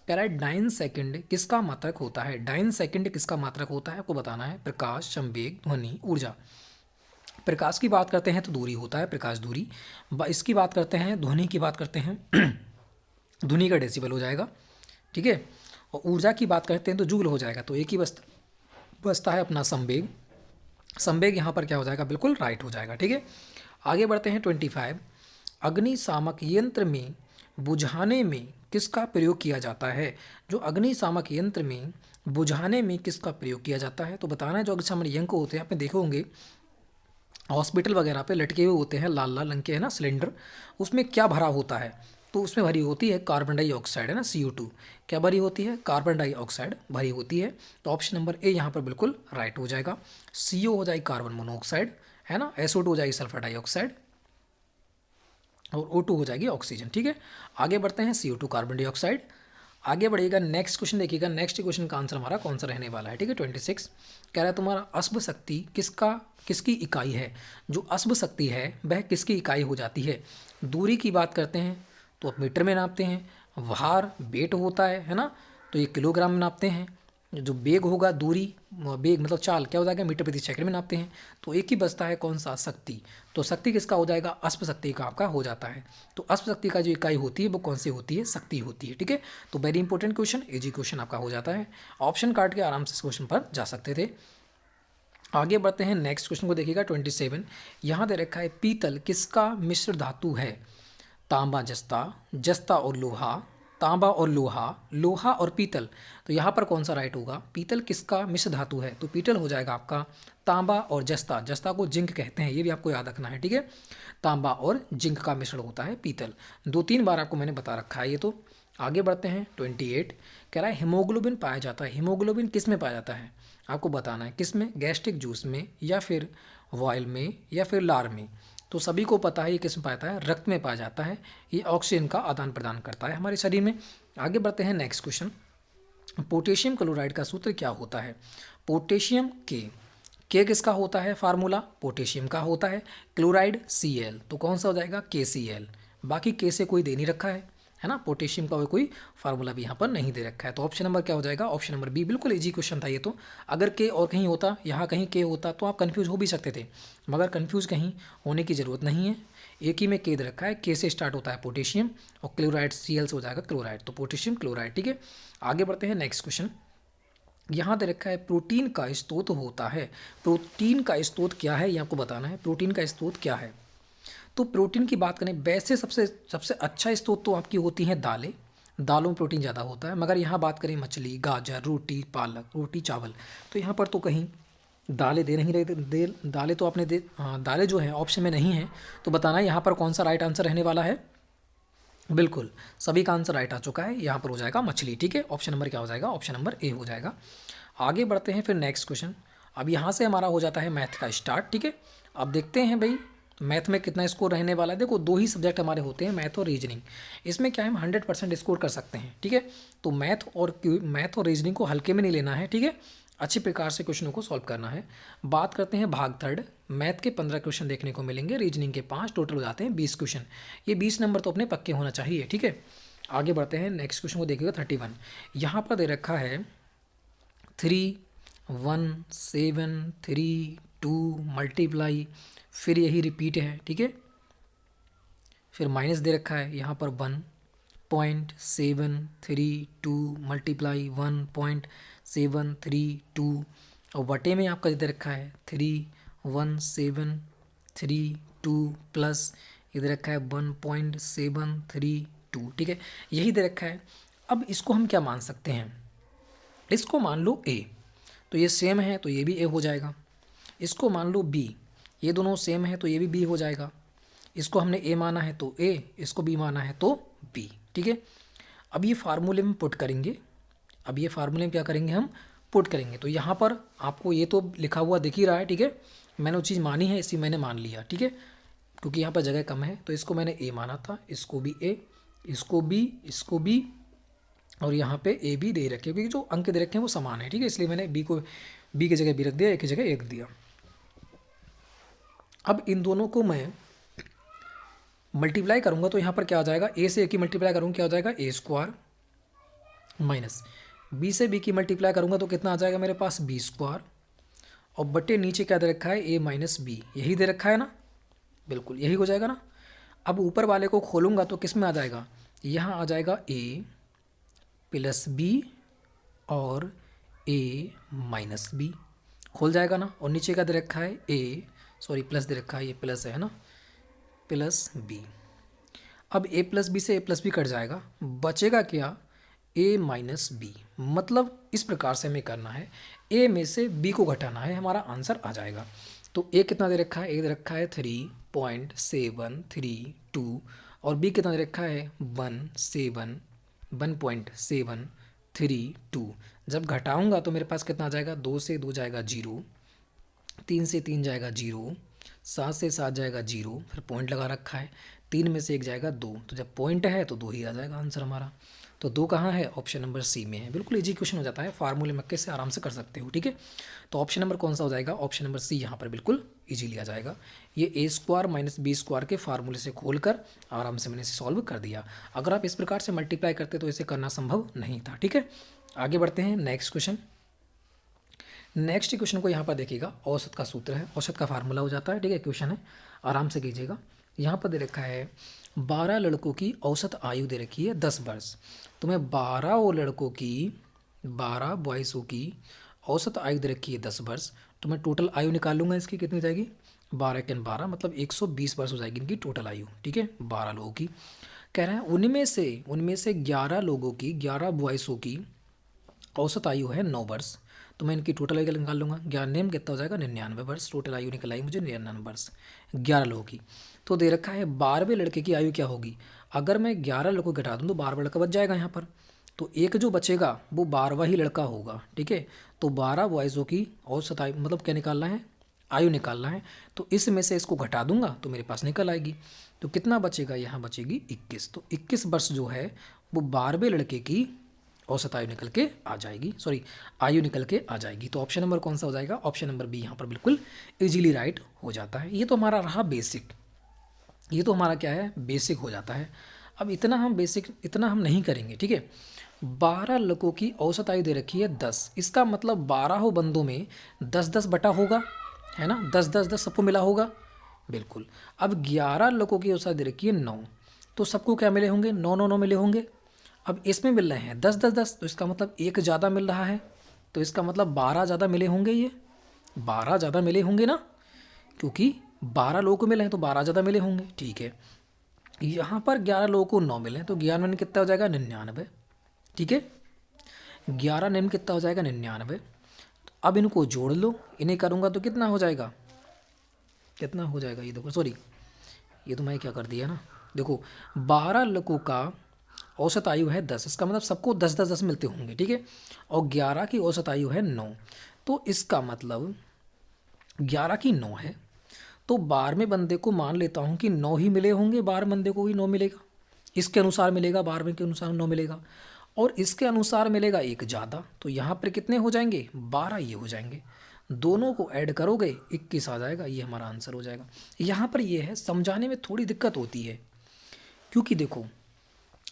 कह रहा है डाइन सेकंड किसका मात्रक होता है, डाइन सेकंड किसका मात्रक होता है, आपको बताना है। प्रकाश, संवेग, ध्वनि, ऊर्जा। प्रकाश की बात करते हैं तो दूरी होता है, प्रकाश दूरी। इसकी बात करते हैं, ध्वनि की बात करते हैं ध्वनि का डेसिबल हो जाएगा, ठीक है। और ऊर्जा की बात करते हैं तो जूल हो जाएगा। तो एक ही बचता है अपना संवेग। संवेग यहाँ पर क्या हो जाएगा, बिल्कुल राइट हो जाएगा, ठीक है। आगे बढ़ते हैं 25, अग्निशामक यंत्र में बुझाने में किसका प्रयोग किया जाता है, जो अग्निशामक यंत्र में बुझाने में किसका प्रयोग किया जाता है, तो बताना है। जो अग्निशामक यंत्र होते हैं आपने देखे होंगे हॉस्पिटल वगैरह पे लटके हुए होते हैं, लाल लाल रंग के, है ना, सिलेंडर, उसमें क्या भरा होता है, तो उसमें भरी होती है कार्बन डाइऑक्साइड, है ना, CO2। क्या भरी होती है, कार्बन डाइऑक्साइड भरी होती है। तो ऑप्शन नंबर ए यहाँ पर बिल्कुल राइट हो जाएगा। CO हो जाएगी कार्बन मोनोऑक्साइड, है ना, SO2 हो जाएगी सल्फर डाइऑक्साइड, और O2 हो जाएगी ऑक्सीजन, ठीक है। आगे बढ़ते हैं, CO2 कार्बन डाइऑक्साइड। आगे बढ़िएगा, नेक्स्ट क्वेश्चन देखिएगा। नेक्स्ट क्वेश्चन का आंसर हमारा कौन सा रहने वाला है, ठीक है। 26 कह रहा है तुम्हारा अश्व शक्ति किसकी इकाई है, जो अश्व शक्ति है वह किसकी इकाई हो जाती है। दूरी की बात करते हैं तो आप मीटर में नापते हैं, भार वेट होता है ना, तो ये किलोग्राम में नापते हैं। जो बेग होगा, दूरी, बेग मतलब चाल, क्या हो जाएगा, मीटर प्रति सेकंड में नापते हैं। तो एक ही बचता है कौन सा, शक्ति। तो शक्ति किसका हो जाएगा, अश्व शक्ति का आपका हो जाता है। तो अश्व शक्ति का जो इकाई होती है वो कौन सी होती है, शक्ति होती है, ठीक है। तो very important question, easy question आपका हो जाता है। ऑप्शन काट के आराम से इस क्वेश्चन पर जा सकते थे। आगे बढ़ते हैं, नेक्स्ट क्वेश्चन को देखिएगा 27। यहाँ दे रखा है पीतल किसका मिश्र धातु है, तांबा जस्ता, जस्ता और लोहा, तांबा और लोहा, लोहा और पीतल। तो यहाँ पर कौन सा राइट होगा, पीतल किसका मिश्र धातु है, तो पीतल हो जाएगा आपका तांबा और जस्ता, जस्ता को जिंक कहते हैं, ये भी आपको याद रखना है, ठीक है। तांबा और जिंक का मिश्रण होता है पीतल। 2-3 बार आपको मैंने बता रखा है ये तो। आगे बढ़ते हैं 28, कह रहा है हीमोग्लोबिन पाया जाता है, हीमोग्लोबिन किस में पाया जाता है, आपको बताना है किस में, गैस्ट्रिक जूस में या फिर वॉयल में या फिर लार में। तो सभी को पता है ये किस में पाया जाता है, रक्त में पाया जाता है। ये ऑक्सीजन का आदान प्रदान करता है हमारे शरीर में। आगे बढ़ते हैं, नेक्स्ट क्वेश्चन, पोटेशियम क्लोराइड का सूत्र क्या होता है, पोटेशियम के किसका होता है, फार्मूला पोटेशियम का होता है, क्लोराइड Cl, तो कौन सा हो जाएगा, KCl। बाकी के से कोई दे नहीं रखा है ना, पोटेशियम का कोई फार्मूला भी यहाँ पर नहीं दे रखा है। तो ऑप्शन नंबर क्या हो जाएगा, ऑप्शन नंबर बी, बिल्कुल इजी क्वेश्चन था ये तो। अगर के और कहीं होता, यहाँ कहीं के होता तो आप कंफ्यूज हो भी सकते थे, मगर कंफ्यूज कहीं होने की ज़रूरत नहीं है। एक ही में के दे रखा है, के से स्टार्ट होता है पोटेशियम और क्लोराइड Cl से हो जाएगा क्लोराइड, तो पोटेशियम क्लोराइड, ठीक है। आगे बढ़ते हैं, नेक्स्ट क्वेश्चन। यहाँ दे रखा है प्रोटीन का स्रोत होता है, प्रोटीन का स्रोत क्या है ये आपको बताना है, प्रोटीन का स्रोत क्या है। तो प्रोटीन की बात करें वैसे सबसे सबसे अच्छा स्रोत तो आपकी होती हैं दालें, दालों में प्रोटीन ज़्यादा होता है। मगर यहाँ बात करें मछली, गाजर, रोटी, पालक, रोटी, चावल, तो यहाँ पर तो कहीं दालें दे नहीं रहे, दालें तो आपने दालें जो हैं ऑप्शन में नहीं है। तो बताना है यहाँ पर कौन सा राइट आंसर रहने वाला है, बिल्कुल सभी का आंसर राइट आ चुका है, यहाँ पर हो जाएगा मछली, ठीक है। ऑप्शन नंबर क्या हो जाएगा, ऑप्शन नंबर ए हो जाएगा। आगे बढ़ते हैं फिर नेक्स्ट क्वेश्चन। अब यहाँ से हमारा हो जाता है मैथ का स्टार्ट, ठीक है। अब देखते हैं भाई मैथ में कितना स्कोर रहने वाला है। देखो 2 ही सब्जेक्ट हमारे होते हैं, मैथ और रीजनिंग। इसमें क्या है, हम 100% स्कोर कर सकते हैं, ठीक है। तो मैथ और रीजनिंग को हल्के में नहीं लेना है, ठीक है, अच्छी प्रकार से क्वेश्चनों को सॉल्व करना है। बात करते हैं भाग थर्ड, मैथ के 15 क्वेश्चन देखने को मिलेंगे, रीजनिंग के 5, टोटल हो जाते हैं 20 क्वेश्चन। ये 20 नंबर तो अपने पक्के होना चाहिए, ठीक है। आगे बढ़ते हैं, नेक्स्ट क्वेश्चन को देखिएगा 31। यहाँ पर दे रखा है 3 1 7 3 2 मल्टीप्लाई, फिर यही रिपीट है, ठीक है। फिर माइनस दे रखा है यहाँ पर 1.732 मल्टीप्लाई 1.732, और बटे में आपका दे रखा है 31732 प्लस ये दे रखा है 1.732, ठीक है, यही दे रखा है। अब इसको हम क्या मान सकते हैं, इसको मान लो a, तो ये सेम है तो ये भी a हो जाएगा। इसको मान लो b, ये दोनों सेम है तो ये भी b हो जाएगा। इसको हमने a माना है तो a, इसको b माना है तो b, ठीक है। अब ये फार्मूले में पुट करेंगे, अब ये फार्मूले में क्या करेंगे, हम पुट करेंगे। तो यहाँ पर आपको ये तो लिखा हुआ दिख ही रहा है, ठीक है, मैंने वो चीज़ मानी है, इसी मैंने मान लिया, ठीक है, क्योंकि यहाँ पर जगह कम है। तो इसको मैंने a माना था, इसको भी a, इसको b, इसको b, और यहाँ पे a भी दे रखे, क्योंकि जो अंक दे रखे हैं वो समान है, ठीक है, इसलिए मैंने b को b की जगह b रख दिया, a की जगह 1 दिया। अब इन दोनों को मैं मल्टीप्लाई करूँगा तो यहाँ पर क्या आ जाएगा, a से a की मल्टीप्लाई करूँगा क्या हो जाएगा, a स्क्वायर, माइनस b से b की मल्टीप्लाई करूँगा तो कितना आ जाएगा मेरे पास, b स्क्वायर, और बटे नीचे क्या दे रखा है, a माइनस b, यही दे रखा है ना, बिल्कुल यही हो जाएगा ना। अब ऊपर वाले को खोलूँगा तो किस में आ जाएगा, यहाँ आ जाएगा a प्लस b और a माइनस b, खोल जाएगा ना। और नीचे क्या दे रखा है, प्लस दे रखा है, ये प्लस है ना, प्लस b। अब a प्लस बी से a प्लस बी कट जाएगा, बचेगा क्या, a माइनस बी। मतलब इस प्रकार से हमें करना है, a में से b को घटाना है, हमारा आंसर आ जाएगा। तो a कितना दे रखा है, a दे रखा है 3.732, और b कितना दे रखा है 1.732। जब घटाऊंगा तो मेरे पास कितना आ जाएगा, 2 से 2 जाएगा 0, 3 से 3 जाएगा 0, 7 से 7 जाएगा 0, फिर पॉइंट लगा रखा है, 3 में से 1 जाएगा 2, तो जब पॉइंट है तो 2 ही आ जाएगा आंसर हमारा। तो 2 कहाँ है, ऑप्शन नंबर सी में है। बिल्कुल इजी क्वेश्चन हो जाता है, फार्मूले मक्के से आराम से कर सकते हो, ठीक है। तो ऑप्शन नंबर कौन सा हो जाएगा, ऑप्शन नंबर सी यहाँ पर बिल्कुल इजीली आ जाएगा। ये a square minus B square के फार्मूले से खोलकर आराम से मैंने इसे सॉल्व कर दिया। अगर आप इस प्रकार से मल्टीप्लाई करते तो इसे करना संभव नहीं था, ठीक है। आगे बढ़ते हैं नेक्स्ट क्वेश्चन। नेक्स्ट क्वेश्चन को यहाँ पर देखिएगा, औसत का सूत्र है, औसत का फार्मूला हो जाता है, ठीक है। क्वेश्चन है, आराम से कीजिएगा। यहाँ पर दे रखा है 12 लड़कों की औसत आयु दे रखी है 10 वर्ष। तो मैं 12 और लड़कों की, 12 बॉयज़ों की औसत आयु दे रखी है 10 वर्ष। तो मैं टोटल आयु निकाल लूँगा, इसकी कितनी जाएगी, 12 के 12 मतलब 120 वर्ष हो जाएगी इनकी टोटल आयु, ठीक है। 12 लोगों की कह रहे हैं, उनमें से 11 लोगों की, 11 बॉयज़ों की औसत आयु है 9 वर्ष। तो मैं इनकी टोटल आयु निकाल लूँगा, 11 में कितना हो जाएगा 99 वर्ष, टोटल आयु निकल आई मुझे 99 वर्ष 11 लोगों की। तो दे रखा है 12वें लड़के की आयु क्या होगी। अगर मैं 11 लड़कों को घटा दूँ तो 12वां लड़का बच जाएगा यहाँ पर, तो एक जो बचेगा वो 12वां ही लड़का होगा, ठीक है। तो 12 बॉयज़ों की औसत आयु मतलब क्या निकालना है, आयु निकालना है। तो इसमें से इसको घटा दूंगा तो मेरे पास निकल आएगी। तो कितना बचेगा, यहाँ बचेगी 21। तो 21 वर्ष जो है वो 12वें लड़के की औसत आयु निकल के आ जाएगी, आयु निकल के आ जाएगी। तो ऑप्शन नंबर कौन सा हो जाएगा, ऑप्शन नंबर बी यहाँ पर बिल्कुल इजीली राइट हो जाता है। ये तो हमारा रहा बेसिक, ये तो हमारा क्या है, बेसिक हो जाता है। अब इतना हम नहीं करेंगे, ठीक है। 12 लड़कों की औसत आयु दे रखी है 10, इसका मतलब 12 बंदों में 10-10 बटा होगा, है ना, 10-10-10 सबको मिला होगा, बिल्कुल। अब 11 लड़कों की औसत दे रखी है 9, तो सबको क्या मिले होंगे, 9-9-9 मिले होंगे। अब इसमें मिल रहे हैं 10-10-10, तो इसका मतलब एक ज़्यादा मिल रहा है, तो इसका मतलब 12 ज़्यादा मिले होंगे, ये 12 ज़्यादा मिले होंगे ना, क्योंकि 12 लोगों को मिले हैं तो 12 ज़्यादा मिले होंगे, ठीक है। यहाँ पर 11 लोगों को 9 मिले हैं तो 11 में कितना हो जाएगा 99, ठीक है। 11 में कितना हो जाएगा 99। तो अब इनको जोड़ लो, इन्हें करूँगा तो कितना हो जाएगा, कितना हो जाएगा, ये देखो ये तो मैं क्या कर दिया ना, देखो 12 लड़कों का औसत आयु है 10, इसका मतलब सबको 10-10-10 मिलते होंगे, ठीक है। और 11 की औसत आयु है 9, तो इसका मतलब 11 की 9 है, तो 12वें बंदे को मान लेता हूँ कि 9 ही मिले होंगे, 12 बंदे को भी 9 मिलेगा, इसके अनुसार मिलेगा, 12वें के अनुसार 9 मिलेगा, और इसके अनुसार मिलेगा एक ज़्यादा। तो यहाँ पर कितने हो जाएंगे, 12 ये हो जाएंगे, दोनों को ऐड करोगे 21 आ जाएगा, ये हमारा आंसर हो जाएगा। यहाँ पर ये है, समझाने में थोड़ी दिक्कत होती है, क्योंकि देखो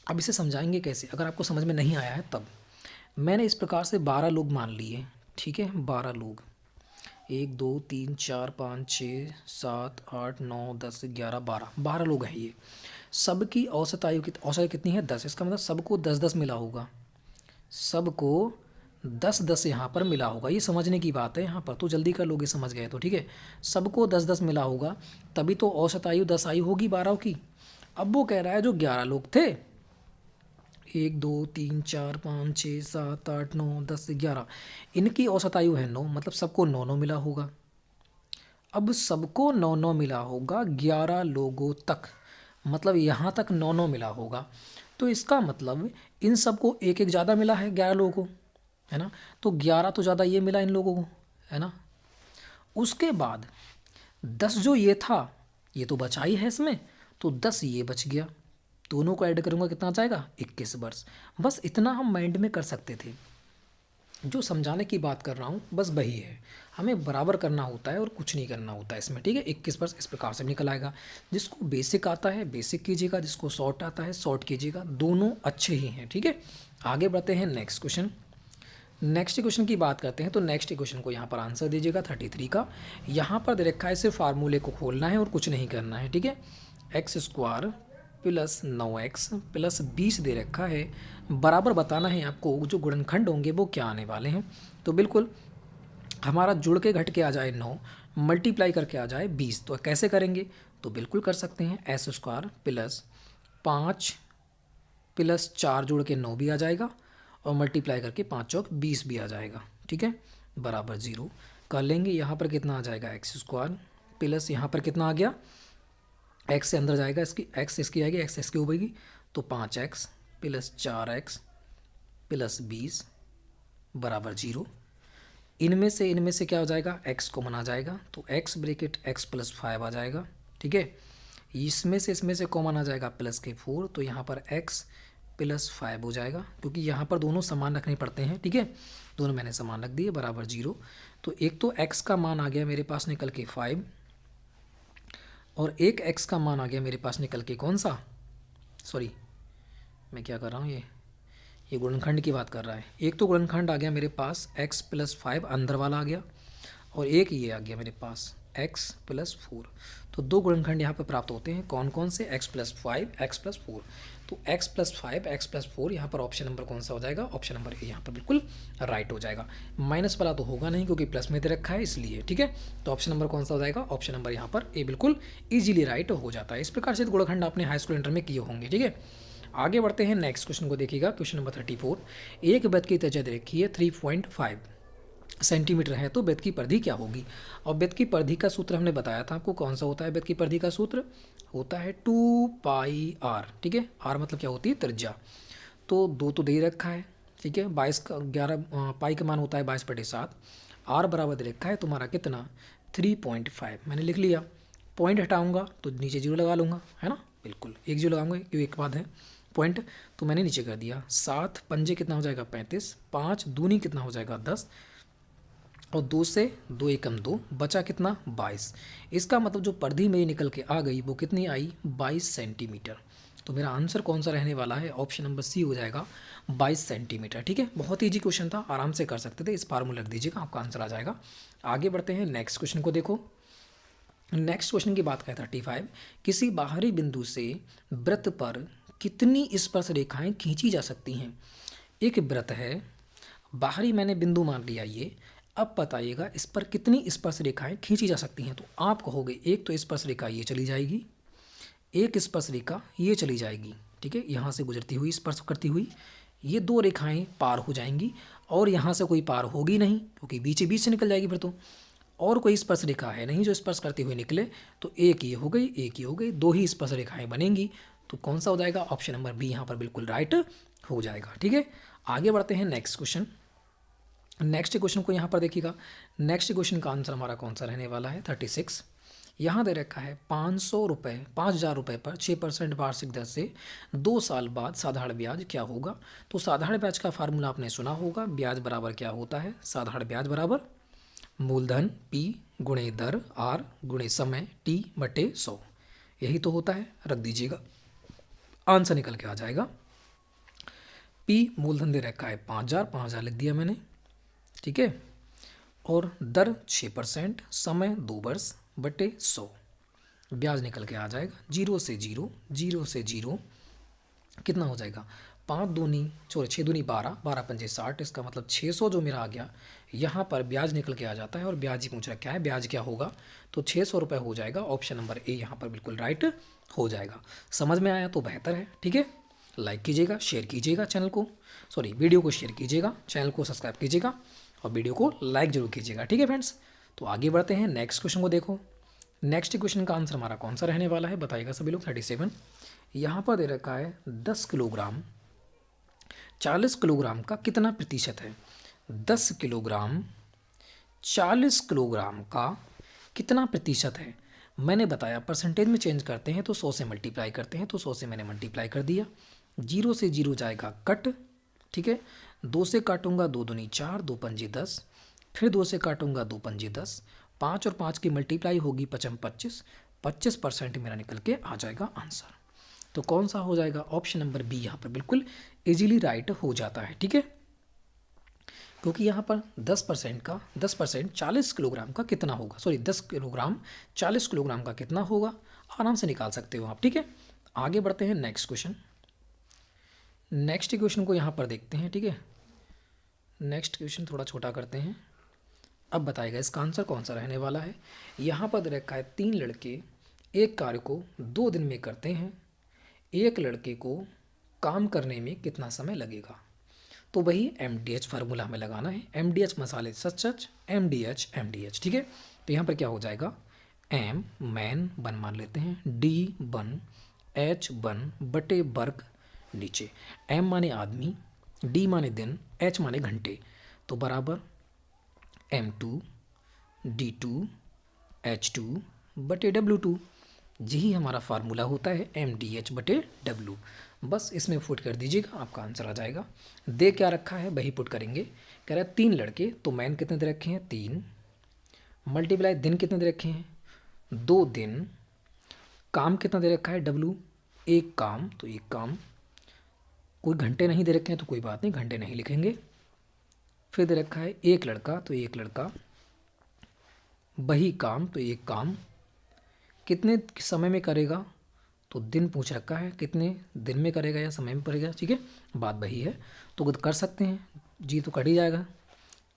अब इसे समझाएंगे कैसे, अगर आपको समझ में नहीं आया है तब। मैंने इस प्रकार से 12 लोग मान लिए, ठीक है, 12 लोग, 1 2 3 4 5 6 7 8 9 10 11 12 लोग हैं ये। सबकी औसत आयु औसत कितनी है 10, इसका मतलब सबको 10-10 मिला होगा, सबको 10-10 यहाँ पर मिला होगा, ये समझने की बात है यहाँ पर, तो जल्दी कर लोगे समझ गए तो, ठीक है। सबको 10-10 मिला होगा, तभी तो औसत आयु 10 आयु होगी 12 की। अब वो कह रहा है जो 11 लोग थे, 1 2 3 4 5 6 7 8 9 10 11, इनकी औसत आयु है 9, मतलब सबको 9-9 मिला होगा। अब सबको 9-9 मिला होगा 11 लोगों तक, मतलब यहाँ तक 9-9 मिला होगा। तो इसका मतलब इन सबको एक एक ज़्यादा मिला है 11 लोगों को, है ना। तो 11 तो ज़्यादा ये मिला इन लोगों को, है ना। उसके बाद 10 जो ये था, ये तो बचा ही है इसमें, तो 10 ये बच गया, दोनों को ऐड करूँगा कितना आ जाएगा 21 वर्ष। बस इतना हम माइंड में कर सकते थे। जो समझाने की बात कर रहा हूँ बस वही है, हमें बराबर करना होता है और कुछ नहीं करना होता है इसमें, ठीक है। 21 वर्ष इस प्रकार से निकल आएगा। जिसको बेसिक आता है बेसिक कीजिएगा, जिसको शॉर्ट आता है शॉर्ट कीजिएगा, दोनों अच्छे ही हैं, ठीक है। आगे बढ़ते हैं नेक्स्ट क्वेश्चन। नेक्स्ट क्वेश्चन की बात करते हैं, तो नेक्स्ट क्वेश्चन को यहाँ पर आंसर दीजिएगा 33 का। यहाँ पर दे रखा है सिर्फ फार्मूले को खोलना है और कुछ नहीं करना है, ठीक है। x² प्लस 9x प्लस 20 दे रखा है, बराबर बताना है आपको जो गुणनखंड होंगे वो क्या आने वाले हैं। तो बिल्कुल हमारा जुड़ के घट के आ जाए 9, मल्टीप्लाई करके आ जाए 20, तो कैसे करेंगे, तो बिल्कुल कर सकते हैं। s² प्लस 5 प्लस 4 जोड़ के 9 भी आ जाएगा, और मल्टीप्लाई करके 5 चौक 20 भी आ जाएगा, ठीक है, बराबर 0 कर लेंगे। यहाँ पर कितना आ जाएगा x² प्लस यहाँ पर कितना आ गया, x से अंदर जाएगा, इसकी x इसकी आएगी, x इसकी उबेगी, तो 5x प्लस 4x प्लस 20 बराबर 0। इनमें से क्या हो जाएगा, x को मना जाएगा, तो x ब्रैकेट x प्लस 5 आ जाएगा, ठीक है। इसमें से कॉमन आ जाएगा प्लस के 4, तो यहाँ पर x प्लस 5 हो जाएगा, क्योंकि यहाँ पर दोनों समान रखने पड़ते हैं, ठीक है। दोनों मैंने समान रख दिए, बराबर 0। तो एक तो x का मान आ गया मेरे पास निकल के 5, और एक x का मान आ गया मेरे पास निकल के कौन सा, सॉरी मैं क्या कर रहा हूँ, ये गुणनखंड की बात कर रहा है। एक तो गुणनखंड आ गया मेरे पास x प्लस 5 अंदर वाला आ गया, और एक ये आ गया मेरे पास x प्लस 4। तो दो गुणनखंड यहाँ पर प्राप्त होते हैं, कौन कौन से, x प्लस 5 x प्लस 4। तो x प्लस 5 x प्लस 4 यहाँ पर ऑप्शन नंबर कौन सा हो जाएगा, ऑप्शन नंबर ए यहाँ पर बिल्कुल राइट हो जाएगा। माइनस वाला तो होगा नहीं क्योंकि प्लस में दे रखा है इसलिए, ठीक है। तो ऑप्शन नंबर कौन सा हो जाएगा, ऑप्शन नंबर यहाँ पर ए बिल्कुल ईजिली राइट हो जाता है। इस प्रकार से गुणनखंड आपने हाई स्कूल इंटर में किए होंगे, ठीक है। आगे बढ़ते हैं नेक्स्ट क्वेश्चन को देखिएगा, क्वेश्चन नंबर 34। एक वृत्त की त्रिज्या दे रखी है 3.5 सेंटीमीटर है, तो वृत्त की परिधि क्या होगी। और वृत्त की परिधि का सूत्र हमने बताया था आपको, कौन सा होता है वृत्त की परिधि का सूत्र, होता है 2πr, ठीक है। r मतलब क्या होती है, त्रिज्या। तो 2 तो दे रखा है, ठीक है। 22 का 11 पाई का मान होता है 22/7, r बराबर दे रखा है तुम्हारा कितना 3.5, मैंने लिख लिया। पॉइंट हटाऊंगा तो नीचे 0 लगा लूँगा, है ना, बिल्कुल एक 0 लगाऊंगा क्योंकि एक बाद है पॉइंट, तो मैंने नीचे कर दिया। 7 पंजे कितना हो जाएगा 35, 5 दूनी कितना हो जाएगा 10, और 2 से 2 एकम 2, बचा कितना 22। इसका मतलब जो परिधि मेरी निकल के आ गई वो कितनी आई 22 सेंटीमीटर। तो मेरा आंसर कौन सा रहने वाला है, ऑप्शन नंबर सी हो जाएगा 22 सेंटीमीटर, ठीक है। बहुत ईजी क्वेश्चन था, आराम से कर सकते थे, इस फार्मूला रख दीजिएगा आपका आंसर आ जाएगा। आगे बढ़ते हैं नेक्स्ट क्वेश्चन को देखो। नेक्स्ट क्वेश्चन की बात करें 35, किसी बाहरी बिंदु से वृत्त पर कितनी स्पर्श रेखाएं खींची जा सकती हैं। एक वृत्त है, बाहरी मैंने बिंदु मान लिया ये, अब बताइएगा इस पर कितनी स्पर्श रेखाएं खींची जा सकती हैं। तो आप कहोगे एक तो स्पर्श रेखा ये चली जाएगी, एक स्पर्श रेखा ये चली जाएगी, ठीक है, यहाँ से गुजरती हुई स्पर्श करती हुई, ये 2 रेखाएं पार हो जाएंगी, और यहाँ से कोई पार होगी नहीं क्योंकि बीच बीच से निकल जाएगी फिर तो, और कोई स्पर्श रेखा है नहीं जो स्पर्श करते हुए निकले, तो एक ये हो गई एक ये हो गई, 2 ही स्पर्श रेखाएं बनेंगी। तो कौन सा हो जाएगा, ऑप्शन नंबर बी यहाँ पर बिल्कुल राइट हो जाएगा, ठीक है। आगे बढ़ते हैं नेक्स्ट क्वेश्चन। नेक्स्ट क्वेश्चन को यहाँ पर देखिएगा, नेक्स्ट क्वेश्चन का आंसर हमारा कौन सा रहने वाला है 36। यहाँ दे रखा है 500 रुपये 5000 रुपये पर 6% वार्षिक दर से 2 साल बाद साधारण ब्याज क्या होगा। तो साधारण ब्याज का फार्मूला आपने सुना होगा, ब्याज बराबर क्या होता है, साधारण ब्याज बराबर मूलधन P गुणे दर R गुणे समय T बटे 100, यही तो होता है, रख दीजिएगा आंसर निकल के आ जाएगा। P मूलधन दे रखा है 5000 लिख दिया मैंने, ठीक है, और दर 6%, समय 2 वर्ष बटे 100, ब्याज निकल के आ जाएगा 0 से 0 कितना हो जाएगा 5 दूनी सॉरी 6 दूनी 12, 12 पंजे 60, इसका मतलब 600 जो मेरा आ गया। यहाँ पर ब्याज निकल के आ जाता है और ब्याज ही पूछ रहा क्या है, ब्याज क्या होगा, तो 600 रुपये हो जाएगा। ऑप्शन नंबर ए यहाँ पर बिल्कुल राइट हो जाएगा। समझ में आया तो बेहतर है, ठीक है। लाइक कीजिएगा, शेयर कीजिएगा चैनल को, सॉरी वीडियो को शेयर कीजिएगा, चैनल को सब्सक्राइब कीजिएगा और वीडियो को लाइक जरूर कीजिएगा, ठीक है फ्रेंड्स। तो आगे बढ़ते हैं, नेक्स्ट क्वेश्चन को देखो। नेक्स्ट क्वेश्चन का आंसर हमारा कौन सा रहने वाला है, बताइएगा सभी लोग। 37 यहाँ पर दे रखा है 10 किलोग्राम 40 किलोग्राम का कितना प्रतिशत है। 10 किलोग्राम 40 किलोग्राम का कितना प्रतिशत है। मैंने बताया परसेंटेज में चेंज करते हैं तो 100 से मल्टीप्लाई करते हैं, तो 100 से मैंने मल्टीप्लाई कर दिया। 0 से 0 जाएगा कट, ठीक है। 2 से काटूंगा 2 दूनी 4, 2 पंजे 10, फिर 2 से काटूंगा 2 पंजे 10, 5 और 5 की मल्टीप्लाई होगी 55 25, 25% मेरा निकल के आ जाएगा आंसर। तो कौन सा हो जाएगा, ऑप्शन नंबर बी यहाँ पर बिल्कुल इजीली राइट हो जाता है, ठीक है। क्योंकि यहाँ पर 10% 40 किलोग्राम का कितना होगा, सॉरी 10 किलोग्राम 40 किलोग्राम का कितना होगा, आराम से निकाल सकते हो आप, ठीक है। आगे बढ़ते हैं नेक्स्ट क्वेश्चन। नेक्स्ट क्वेश्चन को यहाँ पर देखते हैं, ठीक है। नेक्स्ट क्वेश्चन थोड़ा छोटा करते हैं। अब बताएगा इसका आंसर कौन सा रहने वाला है। यहाँ पर रखा है 3 लड़के एक कार्य को 2 दिन में करते हैं, एक लड़के को काम करने में कितना समय लगेगा। तो वही MDH फार्मूला हमें लगाना है। MDH मसाले सच MDH, ठीक है। तो यहाँ पर क्या हो जाएगा, M मैन बन मान लेते हैं, D बन, H बन बटे वर्ग नीचे, M माने आदमी, D माने दिन, H माने घंटे, तो बराबर M2 D2 H2 बटे W2। यही हमारा फार्मूला होता है MDH बटे W। बस इसमें पुट कर दीजिएगा, आपका आंसर आ जाएगा। दे क्या रखा है वही पुट करेंगे। कह रहा है 3 लड़के, तो मैन कितने दे रखे हैं 3, मल्टीप्लाई दिन कितने दे रखे हैं 2 दिन, काम कितना दे रखा है W, एक काम, तो एक काम, कोई घंटे नहीं दे रखे हैं तो कोई बात नहीं, घंटे नहीं लिखेंगे। फिर दे रखा है एक लड़का, तो एक लड़का, वही काम, तो एक काम, कितने समय में करेगा, तो दिन पूछ रखा है, कितने दिन में करेगा या समय में करेगा, ठीक है, बात वही है। तो कर सकते हैं, जी तो कट ही जाएगा,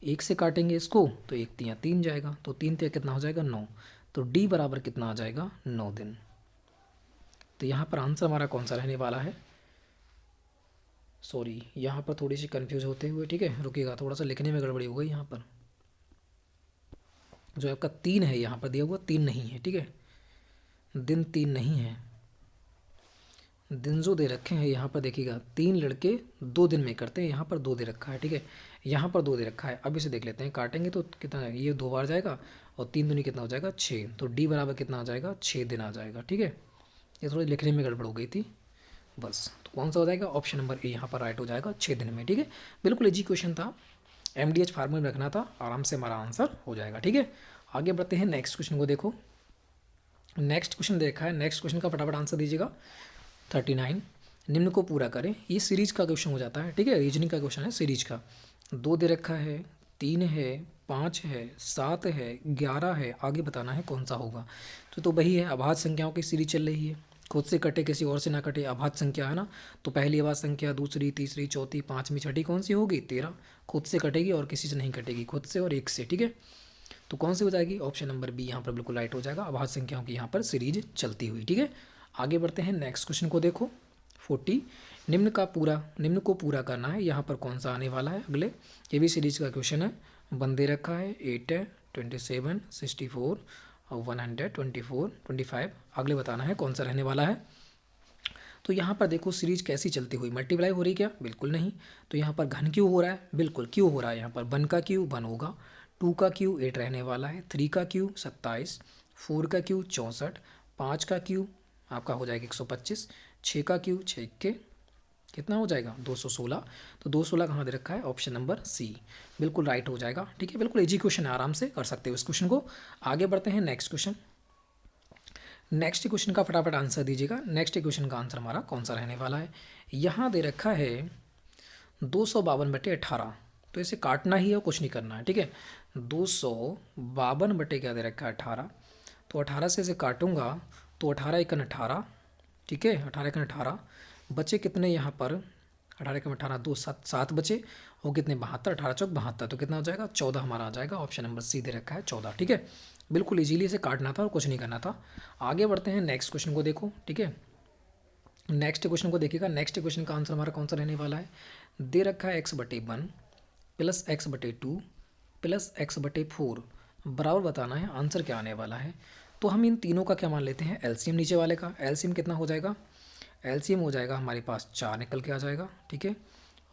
1 से काटेंगे इसको तो 1 3 3 जाएगा, तो 3 3 कितना हो जाएगा 9, तो D बराबर कितना आ जाएगा 9 दिन। तो यहाँ पर आंसर हमारा कौन सा रहने वाला है, सॉरी यहाँ पर थोड़ी सी कन्फ्यूज होते हुए, ठीक है, रुकिएगा, थोड़ा सा लिखने में गड़बड़ी हो गई। यहाँ पर जो आपका 3 है यहाँ पर दिया हुआ 3 नहीं है, ठीक है, दिन 3 नहीं है, दिन जो दे रखे हैं यहाँ पर देखिएगा 3 लड़के 2 दिन में करते हैं, यहाँ पर 2 दे रखा है, ठीक है, यहाँ पर 2 दे रखा है। अब इसे देख लेते हैं, काटेंगे तो कितना, ये 2 बार जाएगा और 3 दूनी कितना हो जाएगा 6, तो D बराबर कितना आ जाएगा 6 दिन आ जाएगा, ठीक है। ये थोड़ी लिखने में गड़बड़ हो गई थी बस। तो कौन सा हो जाएगा, ऑप्शन नंबर ए यहाँ पर राइट हो जाएगा, 6 दिन में, ठीक है। बिल्कुल इजी क्वेश्चन था, MDH फार्मूला में रखना था, आराम से हमारा आंसर हो जाएगा, ठीक है। आगे बढ़ते हैं, नेक्स्ट क्वेश्चन को देखो। नेक्स्ट क्वेश्चन देखा है, नेक्स्ट क्वेश्चन का फटाफट आंसर दीजिएगा। 39 निम्न को पूरा करें, ये सीरीज का क्वेश्चन हो जाता है, ठीक है, रीजनिंग का क्वेश्चन है सीरीज का। 2 दे रखा है, 3 है, 5 है, 7 है, 11 है, आगे बताना है कौन सा होगा। तो वही है, अभाज्य संख्याओं की सीरीज चल रही है, खुद से कटे किसी और से ना कटे, अभाज्य संख्या है ना, तो पहली अभाज्य संख्या, दूसरी, तीसरी, चौथी, पाँचवीं, छठी कौन सी होगी 13, खुद से कटेगी और किसी से नहीं कटेगी, खुद से और एक से, ठीक है। तो कौन सी हो जाएगी, ऑप्शन नंबर बी यहाँ पर बिल्कुल राइट हो जाएगा, अभाज्य संख्याओं की यहाँ पर सीरीज चलती हुई, ठीक है। आगे बढ़ते हैं, नेक्स्ट क्वेश्चन को देखो। 40 निम्न को पूरा करना है, यहाँ पर कौन सा आने वाला है अगले, ये भी सीरीज का क्वेश्चन है। 1 दे रखा है, 8 है, 27 64 और 124 25, अगले बताना है कौन सा रहने वाला है। तो यहाँ पर देखो सीरीज कैसी चलती हुई, मल्टीप्लाई हो रही क्या, बिल्कुल नहीं। तो यहाँ पर घन क्यों हो रहा है, बिल्कुल क्यों हो रहा है, यहाँ पर 1 का क्यू 1 होगा, 2 का क्यू 8 रहने वाला है, 3 का क्यू 27, 4 का क्यू 64, 5 का क्यू आपका हो जाएगा 125, 6 का क्यू 6 के कितना हो जाएगा 216, तो 216 कहाँ दे रखा है, ऑप्शन नंबर सी बिल्कुल राइट हो जाएगा, ठीक है। बिल्कुल इजी क्वेश्चन है, आराम से कर सकते हो इस क्वेश्चन को। आगे बढ़ते हैं, नेक्स्ट क्वेश्चन। नेक्स्ट क्वेश्चन का फटाफट आंसर दीजिएगा। नेक्स्ट क्वेश्चन का आंसर हमारा कौन सा रहने वाला है, यहाँ दे रखा है 252/18, तो इसे काटना ही है और कुछ नहीं करना है, ठीक है। 252 बटे क्या दे रखा है 18, तो 18 से इसे काटूंगा तो 18 × 18, ठीक है, 18 × 18 बचे कितने यहाँ पर 18 के 18 2 7 7 बचे और कितने 72, 18 चौक 72, तो कितना हो जाएगा 14 हमारा आ जाएगा। ऑप्शन नंबर सी दे रखा है 14। ठीक है, बिल्कुल इजीली इसे काटना था और कुछ नहीं करना था। आगे बढ़ते हैं नेक्स्ट क्वेश्चन को देखो। ठीक है, नेक्स्ट क्वेश्चन को देखिएगा। नेक्स्ट क्वेश्चन का आंसर हमारा कौन सा रहने वाला है, दे रखा है x/1 plus x/2 plus x/4 बराबर बताना है आंसर क्या आने वाला है। तो हम इन तीनों का क्या मान लेते हैं, एलसीएम नीचे वाले का। एलसीएम कितना हो जाएगा, एलसीएम हो जाएगा हमारे पास 4 निकल के आ जाएगा। ठीक है,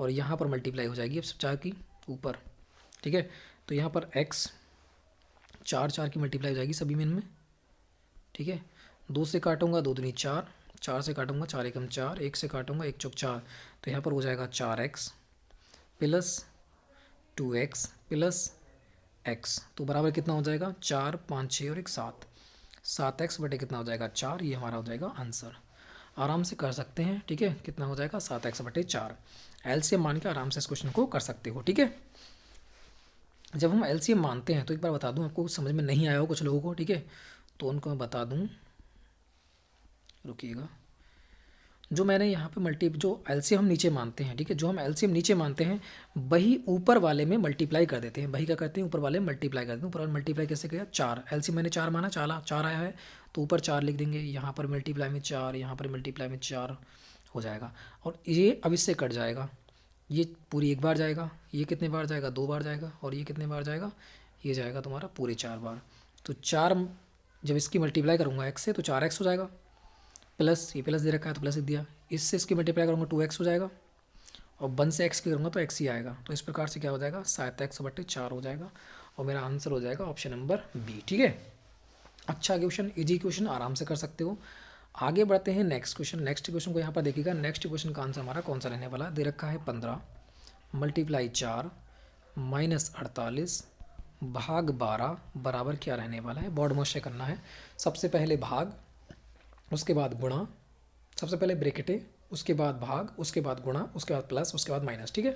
और यहाँ पर मल्टीप्लाई हो जाएगी अब 4 की ऊपर। ठीक है, तो यहाँ पर x 4 की मल्टीप्लाई हो जाएगी सभी में इनमें। ठीक है, 2 से काटूंगा 2 दूनी 4, 4 से काटूंगा 4 एकम 4, 1 से काटूंगा 1 चौक 4, तो यहाँ पर हो जाएगा 4x plus 2x plus x, तो बराबर कितना हो जाएगा 4 5 6 और 1 7, 7x बटे कितना हो जाएगा 4, ये हमारा हो जाएगा आंसर। आराम से कर सकते हैं। ठीक है, कितना हो जाएगा 7x/4। एलसीएम मान के आराम से इस क्वेश्चन को कर सकते हो। ठीक है, जब हम एलसीएम मानते हैं तो एक बार बता दूं, आपको समझ में नहीं आया हो कुछ लोगों को। ठीक है, तो उनको मैं बता दूं, रुकिएगा। जो मैंने यहाँ पे जो एलसीएम हम नीचे मानते हैं, ठीक है, जो हम एलसीएम नीचे मानते हैं वही ऊपर वाले में मल्टीप्लाई कर देते हैं। वही क्या करते हैं, ऊपर वाले में मल्टीप्लाई कर देते हैं। ऊपर वाले मल्टीप्लाई कैसे किया, 4, एलसीएम मैंने 4 माना, 4 आया है तो ऊपर 4 लिख देंगे। यहाँ पर मल्टीप्लाई में 4, यहाँ पर मल्टीप्लाई में 4 हो जाएगा। और ये अब इससे कट जाएगा, ये पूरी एक बार जाएगा, ये कितने बार जाएगा 2 बार जाएगा, और ये कितने बार जाएगा, ये जाएगा तुम्हारा पूरे 4 बार। तो 4 जब इसकी मल्टीप्लाई करूँगा x से तो 4x हो जाएगा, प्लस ये प्लस दे रखा है तो प्लस लिख दिया। इससे इसकी मल्टीप्लाई करूँगा 2x हो जाएगा, और 1 से x की करूँगा तो x ही आएगा। तो इस प्रकार से क्या हो जाएगा 7x/4 हो जाएगा, और मेरा आंसर हो जाएगा ऑप्शन नंबर बी। ठीक है, अच्छा क्वेश्चन, इजी क्वेश्चन, आराम से कर सकते हो। आगे बढ़ते हैं नेक्स्ट क्वेश्चन। नेक्स्ट क्वेश्चन को यहाँ पर देखिएगा। नेक्स्ट क्वेश्चन का आंसर हमारा कौन सा रहने वाला, दे रखा है 15 मल्टीप्लाई 4 माइनस 48 भाग 12 बराबर क्या रहने वाला है। बोर्ड मोड से करना है। सबसे पहले भाग, उसके बाद गुणा, सबसे पहले ब्रैकेटें, उसके बाद भाग, उसके बाद गुणा, उसके बाद प्लस, उसके बाद माइनस। ठीक है,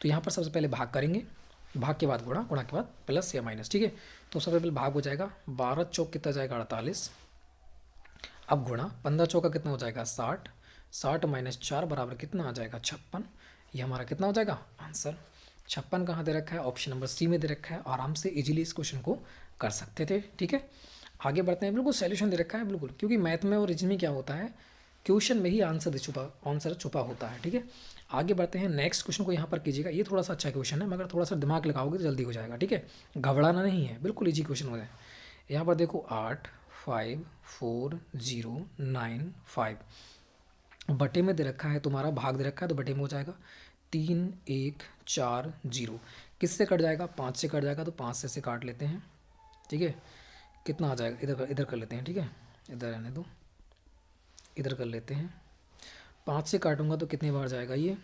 तो यहाँ पर सबसे पहले भाग करेंगे, भाग के बाद गुणा, गुणा के बाद प्लस या माइनस। ठीक है, तो सबसे पहले भाग हो जाएगा 12 चौक कितना जाएगा 48, अब गुणा 15 चौका कितना हो जाएगा 60, 60 माइनस 4 बराबर कितना आ जाएगा 56। ये हमारा कितना हो जाएगा आंसर। 56 कहाँ दे रखा है, ऑप्शन नंबर सी में दे रखा है। आराम से इजीली इस क्वेश्चन को कर सकते थे। ठीक है, आगे बढ़ते हैं। बिल्कुल सॉल्यूशन दे रखा है बिल्कुल, क्योंकि मैथ में और रीजनिंग में क्या होता है, क्वेश्चन में ही आंसर छुपा होता है। ठीक है, आगे बढ़ते हैं। नेक्स्ट क्वेश्चन को यहाँ पर कीजिएगा। ये थोड़ा सा अच्छा क्वेश्चन है, मगर थोड़ा सा दिमाग लगाओगे तो जल्दी हो जाएगा। ठीक है, घबराना नहीं है, बिल्कुल ईजी क्वेश्चन हो जाए। यहाँ पर देखो 8 5 4 0 9 5 बटे में दे रखा है, तुम्हारा भाग दे रखा है तो बटे में हो जाएगा 3 1 4 0। किससे कट जाएगा, 5 से कट जाएगा, तो 5 से काट लेते हैं। ठीक है, कितना आ जाएगा, इधर कर लेते हैं। ठीक है, इधर रहने दो, इधर कर लेते हैं। 5 से काटूंगा तो कितने बार जाएगा ये,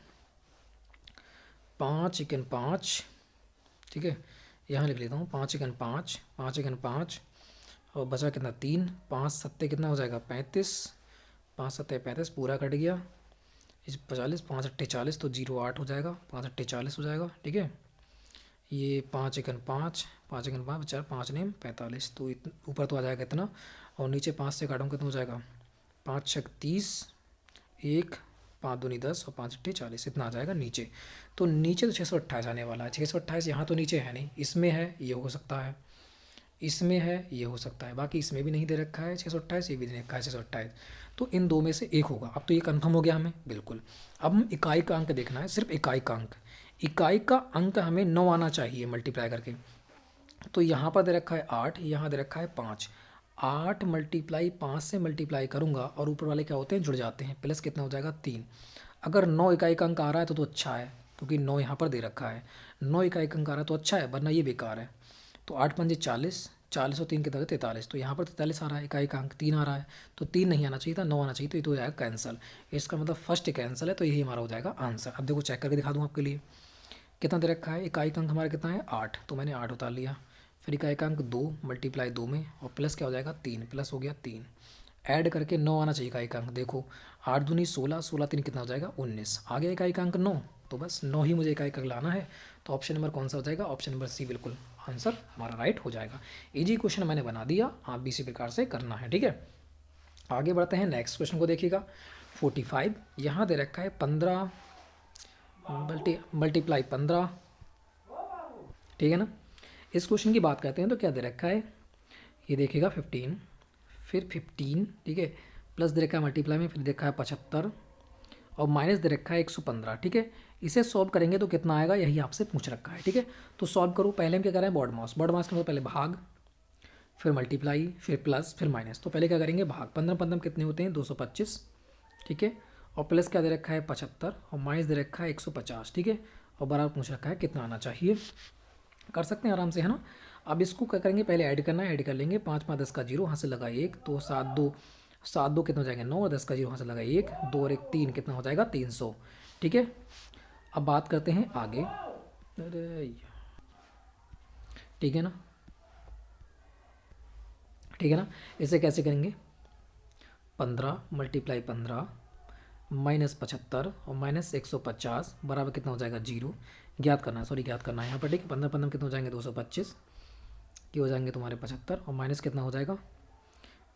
5 1 5। ठीक है, यहाँ लिख लेता हूँ 5 1 5, 5 1 5, और बचा कितना 3, 5 7 कितना हो जाएगा 35, 5 7 35 पूरा कट गया। इस 45, 5 8 40 तो 0 8 हो जाएगा, 5 8 40 हो जाएगा। ठीक है, ये 5 1 5, 5 1 5 4 5 9 45, तो ऊपर तो आ जाएगा इतना, और नीचे 5 से काटूँगा कितना हो जाएगा 5 6 30, 1 5 दूनी 10 और 5 8 40, इतना आ जाएगा नीचे। तो नीचे तो 628 आने वाला है। 628 यहाँ तो नीचे है नहीं, इसमें है, ये हो सकता है, इसमें है, ये हो सकता है, बाकी इसमें भी नहीं दे रखा है 628, ये भी दे रखा है 628, तो इन दो में से एक होगा। अब तो ये कंफर्म हो गया हमें बिल्कुल। अब हम इकाई का अंक देखना है, सिर्फ इकाई का अंक। इकाई का अंक हमें 9 आना चाहिए मल्टीप्लाई करके। तो यहाँ पर दे रखा है 8, यहाँ दे रखा है 5, 8 मल्टीप्लाई 5 से मल्टीप्लाई करूँगा, और ऊपर वाले क्या होते हैं जुड़ जाते हैं, प्लस कितना हो जाएगा 3। अगर 9 इकाई का अंक आ रहा है तो अच्छा है, क्योंकि 9 यहाँ पर दे रखा है। 9 इकाई का अंक आ रहा है तो अच्छा है, वरना ये बेकार है। तो 8 पंजे 40, 40 और 3 कितना 43, तो यहाँ पर 43 आ रहा है, इकाई का अंक 3 आ रहा है, तो 3 नहीं आना चाहिए था, 9 आना चाहिए, तो ये तो हो जाएगा कैंसिल। इसका मतलब फर्स्ट कैंसिल है, तो यही हमारा हो जाएगा आंसर। अब देखो चेक करके दिखा दूँ आपके लिए, कितना दे रखा है, इकाई का अंक हमारा कितना है 8, तो मैंने 8 उतार लिया। फिर इकाई का अंक 2 मल्टीप्लाई 2 में, और प्लस क्या हो जाएगा 3, प्लस हो गया 3, ऐड करके 9 आना चाहिए इकाई का अंक। देखो 8 दूनी 16, 16 3 कितना हो जाएगा 19, आ गया इकाई का अंक 9, तो बस 9 ही मुझे इकाई का अंक लाना है। तो ऑप्शन नंबर कौन सा हो जाएगा, ऑप्शन नंबर सी बिल्कुल आंसर हमारा राइट हो जाएगा। इजी क्वेश्चन मैंने बना दिया, आप भी इसी प्रकार से करना है। ठीक है, आगे बढ़ते हैं। नेक्स्ट क्वेश्चन को देखिएगा 45, यहाँ दे रखा है 15 मल्टीप्लाई 15, ठीक है ना। इस क्वेश्चन की बात करते हैं तो क्या दे रखा है, ये देखिएगा 15, फिर 15, ठीक है, प्लस दे रखा है मल्टीप्लाई में, फिर देखा है 75 और माइनस दे रखा है 115, ठीक है। इसे सॉल्व करेंगे तो कितना आएगा, यही आपसे पूछ रखा है, ठीक है। तो सॉल्व करो, पहले हम क्या कर रहे हैं, बॉड मास का मतलब पहले भाग, फिर मल्टीप्लाई, फिर प्लस, फिर माइनस। तो पहले क्या करेंगे, भाग 15 15 कितने होते हैं 225, ठीक है, और प्लस क्या दे रखा है 75 और माइनस दे रखा है 150, ठीक है, और बराबर पूछ रखा है कितना आना चाहिए। कर सकते हैं आराम से, है ना। अब इसको क्या करेंगे, पहले ऐड करना है, ऐड कर लेंगे, 5 5 10 का 0, यहाँ से लगा 1, तो 7 2 कितना हो जाएंगे 9, 10 का 0 यहाँ से लगा 1, 2 और 1 3, कितना हो जाएगा 300, ठीक है। अब बात करते हैं आगे, अरे ठीक है ना, ठीक है ना। इसे कैसे करेंगे, 15 मल्टीप्लाई 15 माइनस 75 और माइनस 150 बराबर कितना हो जाएगा 0, ज्ञात करना है, ज्ञात करना है यहाँ पर, ठीक है। 15 15 कितने हो जाएंगे 225 के हो जाएंगे तुम्हारे 75 और माइनस कितना हो जाएगा,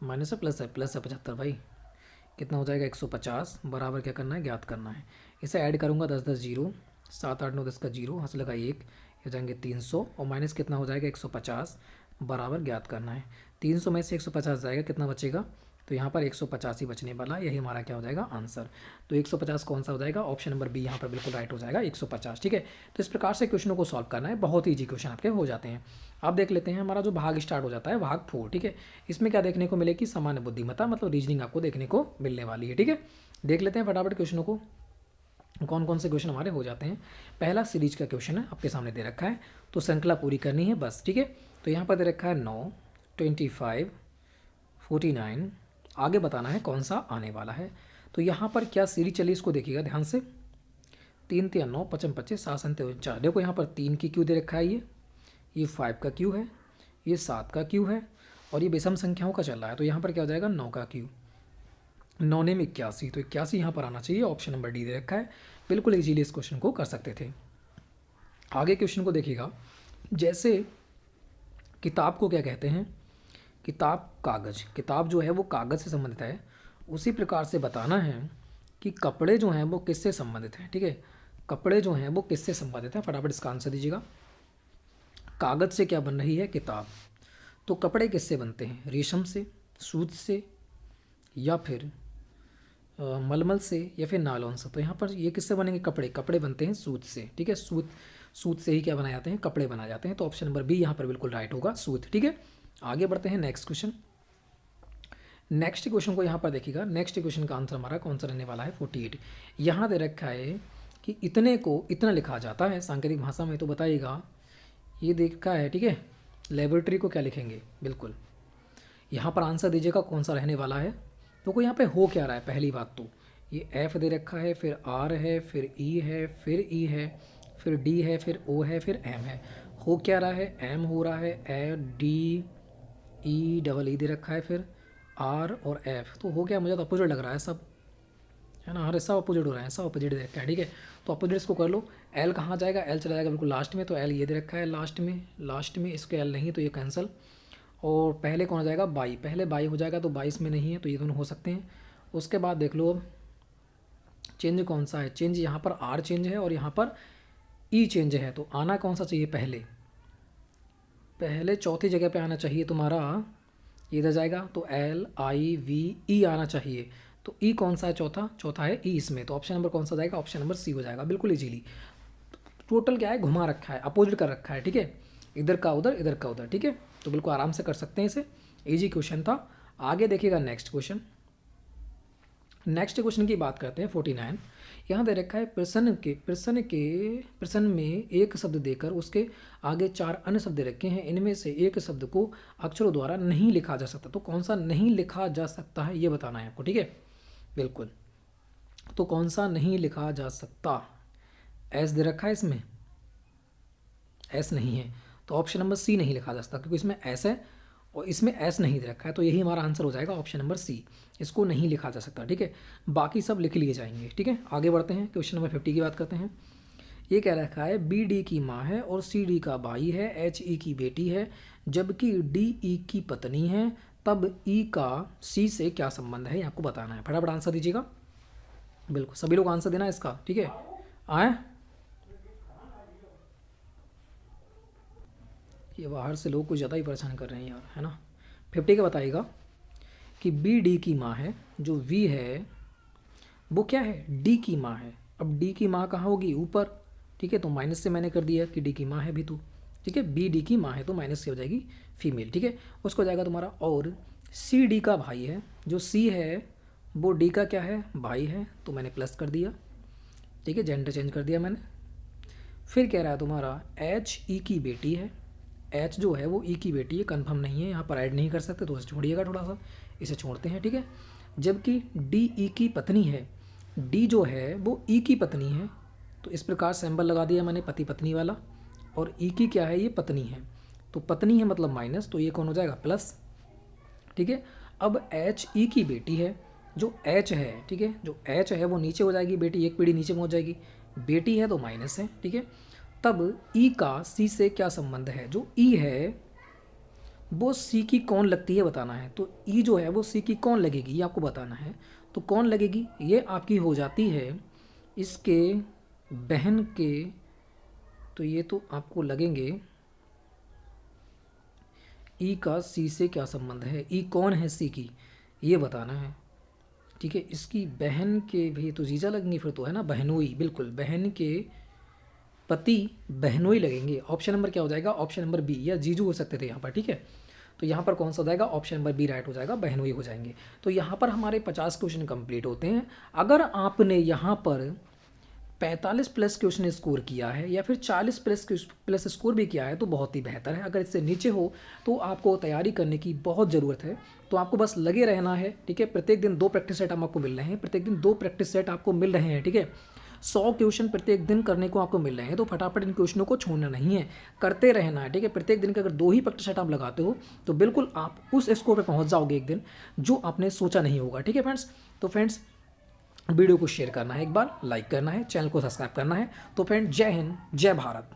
माइनस है प्लस है 75 भाई, कितना हो जाएगा 150 बराबर क्या करना है, ज्ञात करना है। इसे ऐड करूँगा 10 10 0, 7 8 9 10 का 0, यहाँ से लगा 1, हो जाएंगे 300 और माइनस कितना हो जाएगा 150 बराबर ज्ञात करना है। 300 में से 150 जाएगा, कितना बचेगा, तो यहाँ पर 150 ही बचने वाला, यही हमारा क्या हो जाएगा आंसर। तो 150 कौन सा हो जाएगा, ऑप्शन नंबर बी यहाँ पर बिल्कुल राइट हो जाएगा 150, ठीक है। तो इस प्रकार से क्वेश्चनों को सॉल्व करना है, बहुत ही ईजी क्वेश्चन आपके हो जाते हैं। अब देख लेते हैं हमारा जो भाग स्टार्ट हो जाता है, भाग 4, ठीक है। इसमें क्या देखने को मिलेगी, सामान्य बुद्धिमत्ता मतलब रीजनिंग आपको देखने को मिलने वाली है, ठीक है। देख लेते हैं फटाफट क्वेश्चनों को, कौन कौन से क्वेश्चन हमारे हो जाते हैं। पहला सीरीज का क्वेश्चन है, आपके सामने दे रखा है, तो श्रृंखला पूरी करनी है बस, ठीक है। तो यहाँ पर दे रखा है 9 25 49, आगे बताना है कौन सा आने वाला है। तो यहाँ पर क्या सीरीज चली, इसको देखिएगा ध्यान से, 3 3 9 55 25 7 7 4, देखो यहाँ पर 3 की क्यू दे रखा है, ये 5 का क्यू है, ये 7 का क्यू है और ये विषम संख्याओं का चल रहा है। तो यहाँ पर क्या हो जाएगा 9 का क्यू, 9 में 81, तो 81 यहाँ पर आना चाहिए, ऑप्शन नंबर डी दे रखा है। बिल्कुल इजीली इस क्वेश्चन को कर सकते थे। आगे क्वेश्चन को देखिएगा, जैसे किताब को क्या कहते हैं, किताब कागज़, किताब जो है वो कागज़ से संबंधित है, उसी प्रकार से बताना है कि कपड़े जो हैं वो किससे संबंधित हैं, ठीक है। कपड़े जो हैं वो किससे संबंधित हैं, फटाफट इसका आंसर दीजिएगा। कागज़ से क्या बन रही है, किताब, तो कपड़े किससे बनते हैं, रेशम से, सूत से, या फिर मलमल से, या फिर नायलॉन से। तो यहाँ पर ये किससे बनेंगे, कपड़े, कपड़े बनते हैं सूत से, ठीक है। सूत से ही क्या बनाए जाते हैं, कपड़े बनाए जाते हैं। तो ऑप्शन नंबर बी यहाँ पर बिल्कुल राइट होगा, सूत, ठीक है। आगे बढ़ते हैं नेक्स्ट क्वेश्चन। नेक्स्ट क्वेश्चन को यहाँ पर देखिएगा, नेक्स्ट क्वेश्चन का आंसर हमारा कौन सा रहने वाला है 48। यहाँ दे रखा है कि इतने को इतना लिखा जाता है सांकेतिक भाषा में, तो बताइएगा ये देखा है, ठीक है। लेबोरेटरी को क्या लिखेंगे, बिल्कुल यहाँ पर आंसर दीजिएगा कौन सा रहने वाला है। तो कोई यहाँ पे हो क्या रहा है, पहली बात तो ये एफ दे रखा है, फिर आर है, फिर ई है, फिर ई है, फिर डी है, फिर ओ है, फिर एम है। हो क्या रहा है, एम हो रहा है, A D E double E दे रखा है, फिर आर और एफ। तो हो गया, मुझे तो अपोजिट लग रहा है सब, है ना, हर सब अपोजिट हो रहा है, सब अपोजिट दे रखा है, ठीक है। तो अपोजिट्स को कर लो। एल कहाँ जाएगा, एल चला जाएगा बिल्कुल लास्ट में, तो एल ये दे रखा है लास्ट में इसके एल नहीं, तो ये कैंसिल। और पहले कौन आ जाएगा, बाई, पहले बाई हो जाएगा, तो 22 में नहीं है, तो ये दोनों हो सकते हैं। उसके बाद देख लो अब चेंज कौन सा है, चेंज यहाँ पर आर चेंज है और यहाँ पर ई चेंज है, तो आना कौन सा चाहिए, पहले चौथी जगह पे आना चाहिए तुम्हारा, ये इधर जाएगा, तो एल आई वी ई आना चाहिए। तो ई कौन सा है, चौथा है ई इसमें, तो ऑप्शन नंबर कौन सा जाएगा, ऑप्शन नंबर सी हो जाएगा, बिल्कुल इजीली। टोटल क्या है, घुमा रखा है, अपोजिट कर रखा है, ठीक है, इधर का उधर, इधर का उधर, ठीक है। तो बिल्कुल आराम से कर सकते हैं इसे, इजी क्वेश्चन था। आगे देखिएगा नेक्स्ट क्वेश्चन। नेक्स्ट क्वेश्चन की बात करते हैं 49। यहाँ दे रखा है प्रश्न में एक शब्द देकर उसके आगे 4 अन्य शब्द रखे हैं, इनमें से एक शब्द को अक्षरों द्वारा नहीं लिखा जा सकता। तो कौन सा नहीं लिखा जा सकता है, ये बताना है आपको, ठीक है, बिल्कुल। तो कौन सा नहीं लिखा जा सकता, एस दे रखा है, इसमें एस नहीं है, तो ऑप्शन नंबर सी नहीं लिखा जा सकता, क्योंकि इसमें एस है और इसमें एस नहीं दे रखा है, तो यही हमारा आंसर हो जाएगा, ऑप्शन नंबर सी, इसको नहीं लिखा जा सकता, ठीक है। बाकी सब लिख लिए जाएंगे, ठीक है। आगे बढ़ते हैं, क्वेश्चन नंबर 50 की बात करते हैं। ये कह रखा है बी डी की माँ है और सी डी का भाई है, एच ई की बेटी है, जबकि डी ई की पत्नी है, तब ई का सी से क्या संबंध है, ये आपको बताना है। फटाफट आंसर दीजिएगा, बिल्कुल सभी लोग आंसर देना इसका, ठीक है। आए ये बाहर से लोग कुछ ज़्यादा ही परेशान कर रहे हैं यार, है ना। 50 का बताइएगा कि बी डी की माँ है, जो वी है वो क्या है, डी की माँ है। अब डी की माँ कहाँ होगी, ऊपर, ठीक है। तो माइनस से मैंने कर दिया कि डी की माँ है भी तो, ठीक है। बी डी की माँ है तो माइनस से हो जाएगी फीमेल, ठीक है। उसको जाएगा तुम्हारा, और सी डी का भाई है, जो सी है वो डी का क्या है, भाई है, तो मैंने प्लस कर दिया, ठीक है, जेंडर चेंज कर दिया मैंने। फिर कह रहा है तुम्हारा एच ई की बेटी है, एच जो है वो ई की बेटी है, कंफर्म नहीं है, यहाँ पर ऐड नहीं कर सकते तो इसे छोड़िएगा, थोड़ा सा इसे छोड़ते हैं, ठीक है। जबकि डी ई की पत्नी है, डी जो है वो ई की पत्नी है, तो इस प्रकार सिंबल लगा दिया मैंने पति पत्नी वाला, और ई की क्या है, ये पत्नी है, तो पत्नी है मतलब माइनस, तो ये कौन हो जाएगा, प्लस, ठीक है। अब एच ई की बेटी है, जो एच है, ठीक है, जो एच है वो नीचे हो जाएगी, बेटी एक पीढ़ी नीचे में हो जाएगी, बेटी है तो माइनस है, ठीक है। तब ई का सी से क्या संबंध है, जो ई है वो सी की कौन लगती है बताना है, तो ई जो है वो सी की कौन लगेगी ये आपको बताना है। तो कौन लगेगी, ये आपकी हो जाती है इसके बहन के, तो ये तो आपको लगेंगे ई का सी से क्या संबंध है, ई कौन है सी की ये बताना है, ठीक है। इसकी बहन के भी तो जीजा लगेंगे फिर तो, है ना, बहनोई, बिल्कुल बहन के पति बहनोई लगेंगे। ऑप्शन नंबर क्या हो जाएगा, ऑप्शन नंबर बी, या जीजू हो सकते थे यहाँ पर, ठीक है। तो यहाँ पर कौन सा हो जाएगा, ऑप्शन नंबर बी राइट हो जाएगा, बहनोई हो जाएंगे। तो यहाँ पर हमारे 50 क्वेश्चन कंप्लीट होते हैं। अगर आपने यहाँ पर 45 प्लस क्वेश्चन स्कोर किया है या फिर 40 प्लस स्कोर भी किया है तो बहुत ही बेहतर है। अगर इससे नीचे हो तो आपको तैयारी करने की बहुत ज़रूरत है, तो आपको बस लगे रहना है, ठीक है। प्रत्येक दिन 2 प्रैक्टिस सेट हम आपको मिल रहे हैं, प्रत्येक दिन 2 प्रैक्टिस सेट आपको मिल रहे हैं, ठीक है। 100 क्वेश्चन प्रत्येक दिन करने को आपको मिल रहे हैं, तो फटाफट इन क्वेश्चनों को छोड़ना नहीं है, करते रहना है, ठीक है। प्रत्येक दिन के अगर 2 ही प्रैक्टिस सेट आप लगाते हो तो बिल्कुल आप उस स्कोर पर पहुँच जाओगे एक दिन, जो आपने सोचा नहीं होगा, ठीक है फ्रेंड्स। तो फ्रेंड्स वीडियो को शेयर करना है, एक बार लाइक करना है, चैनल को सब्सक्राइब करना है। तो फ्रेंड जय हिंद, जय भारत।